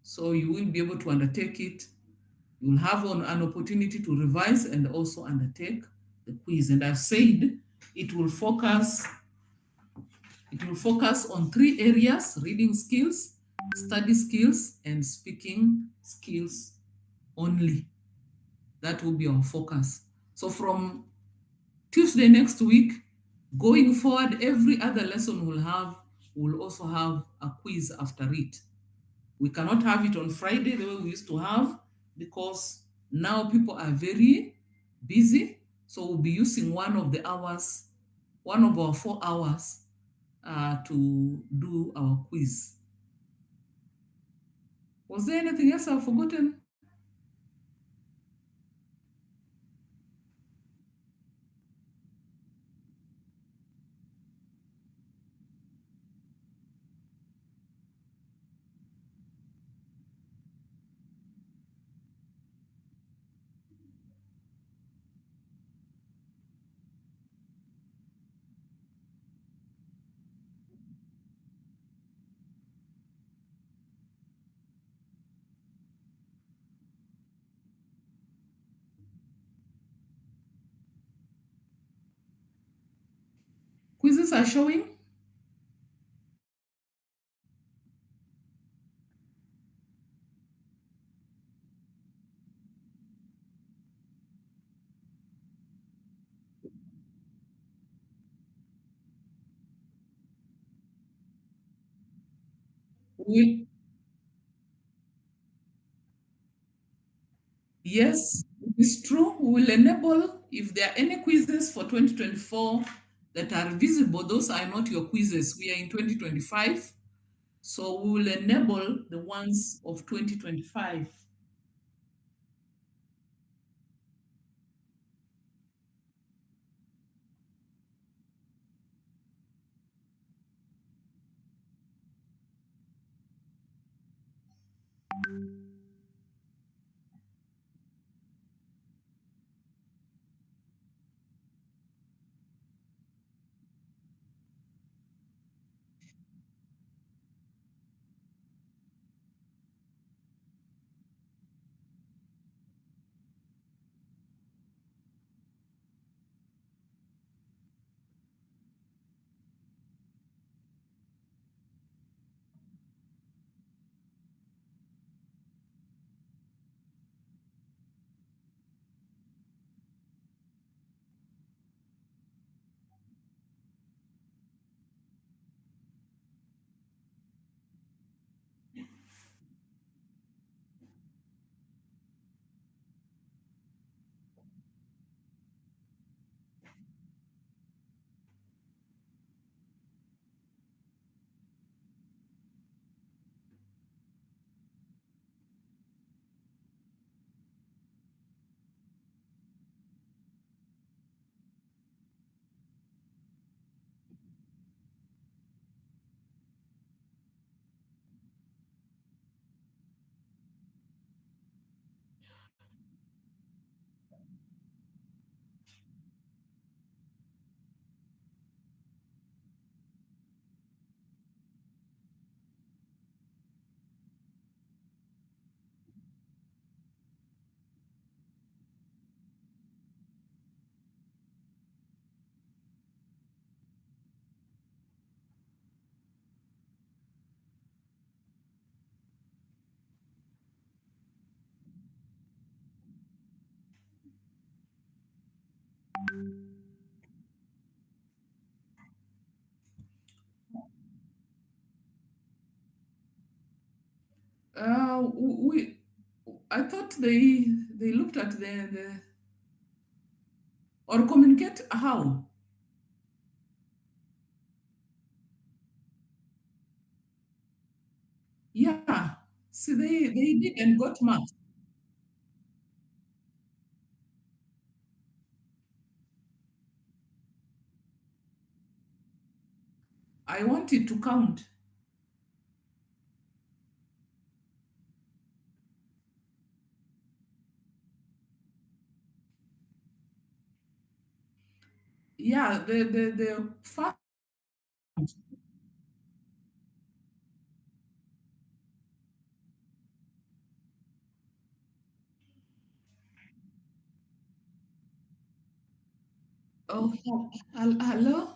so you will be able to undertake it. You will have an opportunity to revise and also undertake the quiz. And I've said it will focus on 3 areas: reading skills, study skills, and speaking skills only. That will be our focus. So from Tuesday next week, going forward, every other lesson will also have a quiz after it. We cannot have it on Friday the way we used to have, because now people are very busy. So we'll be using one of our 4 hours to do our quiz. Was there anything else I've forgotten? Quizzes are showing. We, yes, it's true. We will enable, if there are any quizzes for 2024 that are visible, those are not your quizzes. We are in 2025. So we will enable the ones of 2025. I thought they looked at the or communicate how. Yeah. See, they did and got marks. I want it to count. Yeah, the first. Oh, hello.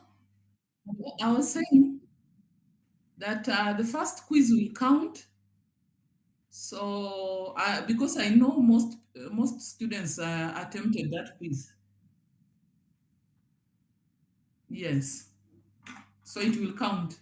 I was saying that the first quiz will count. So, because I know most students attempted that quiz. Yes, so it will count.